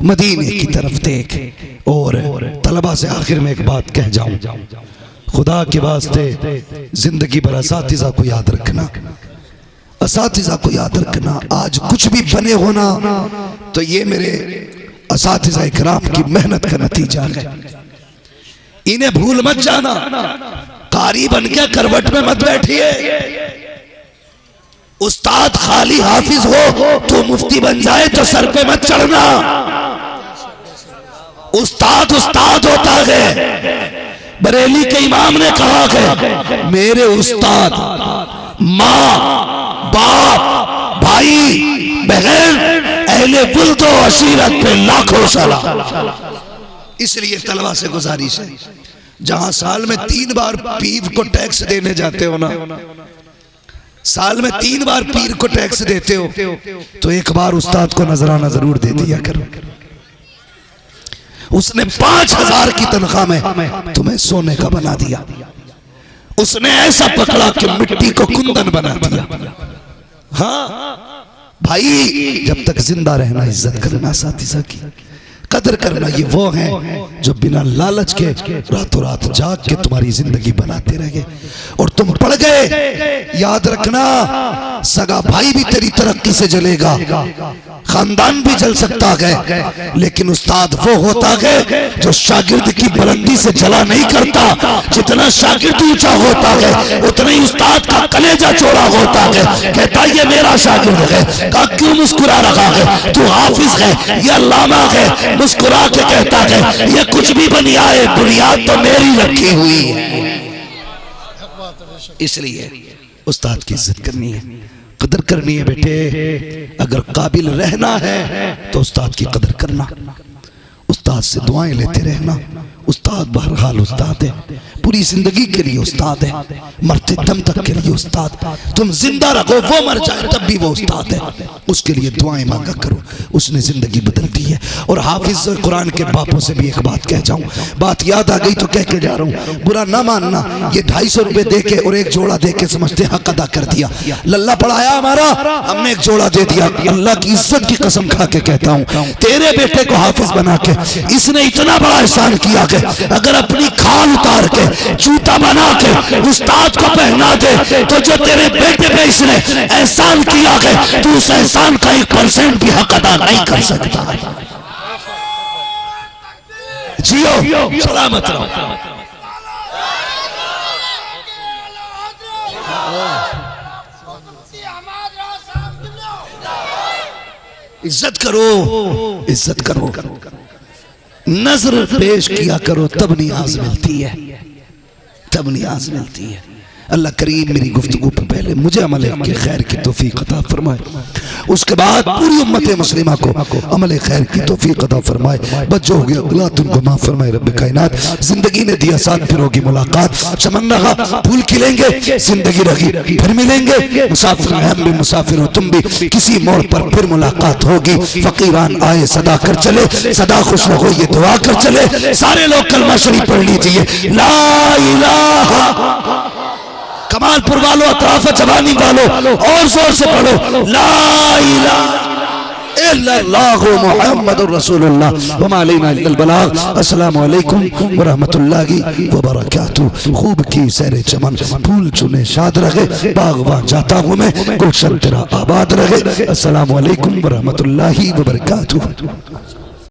A: मदीने की तरफ देख। और तलबा से आखिर में एक बात कह जाऊं, खुदा के वास्ते जिंदगी भर असातिज़ा को याद रखना, असातिज़ा को याद रखना। आज कुछ भी बने होना तो ये मेरे असातिज़ा इकराम की मेहनत का नतीजा है, इन्हें भूल मत जाना। कारी बन के करवट में मत बैठिए। उस्ताद खाली हाफिज हो तो मुफ्ती बन जाए तो सर पे मत चढ़ना। उस्ताद उस्ताद होता है। बरेली के इमाम ने कहा कि मेरे उस्ताद माँ बाप भाई बहन अहले बुल्द व अशीरत पे लाखों सलाम। इसलिए तलबा से गुजारिश है, जहां साल में 3 बार पीर को टैक्स देने जाते हो ना, साल में 3 बार पीर को टैक्स देते हो तो एक बार उस्ताद को नजराना जरूर दे दिया करो। उसने 5000 की तनख्वाह में तुम्हें सोने का बना दिया। उसने ऐसा पकड़ा कि मिट्टी को कुंदन बना दिया। हाँ भाई, जब तक जिंदा रहना इज्जत करना, साथी की कदर करना, ये वो हैं जो बिना लालच के रातों रात जाग के तुम्हारी जिंदगी बनाते रह गए और तुम पड़ गए। याद रखना, सगा भाई भी तेरी तरक्की से जलेगा, खानदान भी जल सकता है, लेकिन उस्ताद वो होता है जो शागिर्द की बुलंदी से जला नहीं करता। जितना शागिर्द ऊंचा होता है उतना ही उस्ताद का कलेजा चौड़ा होता है। कहता ये मेरा शागिर्द है। कहा क्यों मुस्कुरा रहा है? तू हाफिज है, ये अल्लामा है। मुस्कुरा के कहता है ये कुछ भी बन आए, बुनियाद तो मेरी रखी हुई है। इसलिए उस्ताद की इज्जत करनी है, कदर करनी है बेटे। अगर काबिल रहना है तो उस्ताद की कदर करना, उस्ताद से दुआएं लेते रहना। उस्ताद बहरहाल उस्ताद है, पूरी जिंदगी के लिए उस्ताद है, मरते दम तक के लिए उस्ताद। तुम जिंदा रखो, वो मर जाए तब भी वो उस्ताद है। उसके लिए दुआएं मांगा करो, उसने जिंदगी बदल दी है। और हाफिज कुरान के बापों से भी एक बात कह जाऊं, बात याद आ गई तो कह के जा रहा हूं, बुरा ना मानना। ये 250 रुपए दे के और एक जोड़ा दे के समझते हक अदा कर दिया, लल्ला पढ़ाया हमारा, हमने एक जोड़ा दे दिया। अल्लाह की इज्जत की कसम खा के कहता हूं, तेरे बेटे को हाफिज बना के इसने इतना बड़ा एहसान किया कि अगर अपनी खाल उतार के जूता बना के उस्ताद को पहना दे तो जो तेरे बेटे पे इसने एहसान किया है तू उस एहसान का 1% भी हक अदा नहीं कर सकता। जियो सलामत रहो। इज्जत करो, इज्जत करो, नजर पेश किया करो, तब नियाज मिलती है, तब नियाज मिलती है। अल्लाह करीम मेरी गुफ्तगू पर पहले मुझे अमल के खैर की तौफीक अता फरमाए, उसके बाद पूरी उम्मत मुस्लिमा को अमल खैर की तौफीक अता फरमाए। बच्चों हो गया अल्लाह तुमको माफ फरमाए रब्बे कायनात। जिंदगी ने दिया साथ, फिर होगी मुलाकात। चमन रहा फूल खिलेंगे, जिंदगी रही फिर मिलेंगे। मुसाफिर हम भी मुसाफिर हो तुम भी, किसी मोड़ पर फिर मुलाकात होगी। फकीरान आए सदा कर चले, सदा खुश रहो ये दुआ कर चले। सारे लोग कलमा शरीफ पढ़ लीजिए, ला इलाहा। कमालपुर वालों, अतराफ जवानी वालों और जोर से पढ़ो, ला इलाहा इल्लल्लाहु मुहम्मदुर रसूलुल्लाह व मा अलैना इल्लल बलाग। अस्सलामु अलैकुम व रहमतुल्लाहि व बरकातहू। खूब की सैर चमन, फूल चुने शाद रहे, बागवां जाता हूँ मैं, गुलशन तेरा आबाद रहे। अस्सलामु अलैकुम व रहमतुल्लाहि व बरकातहू।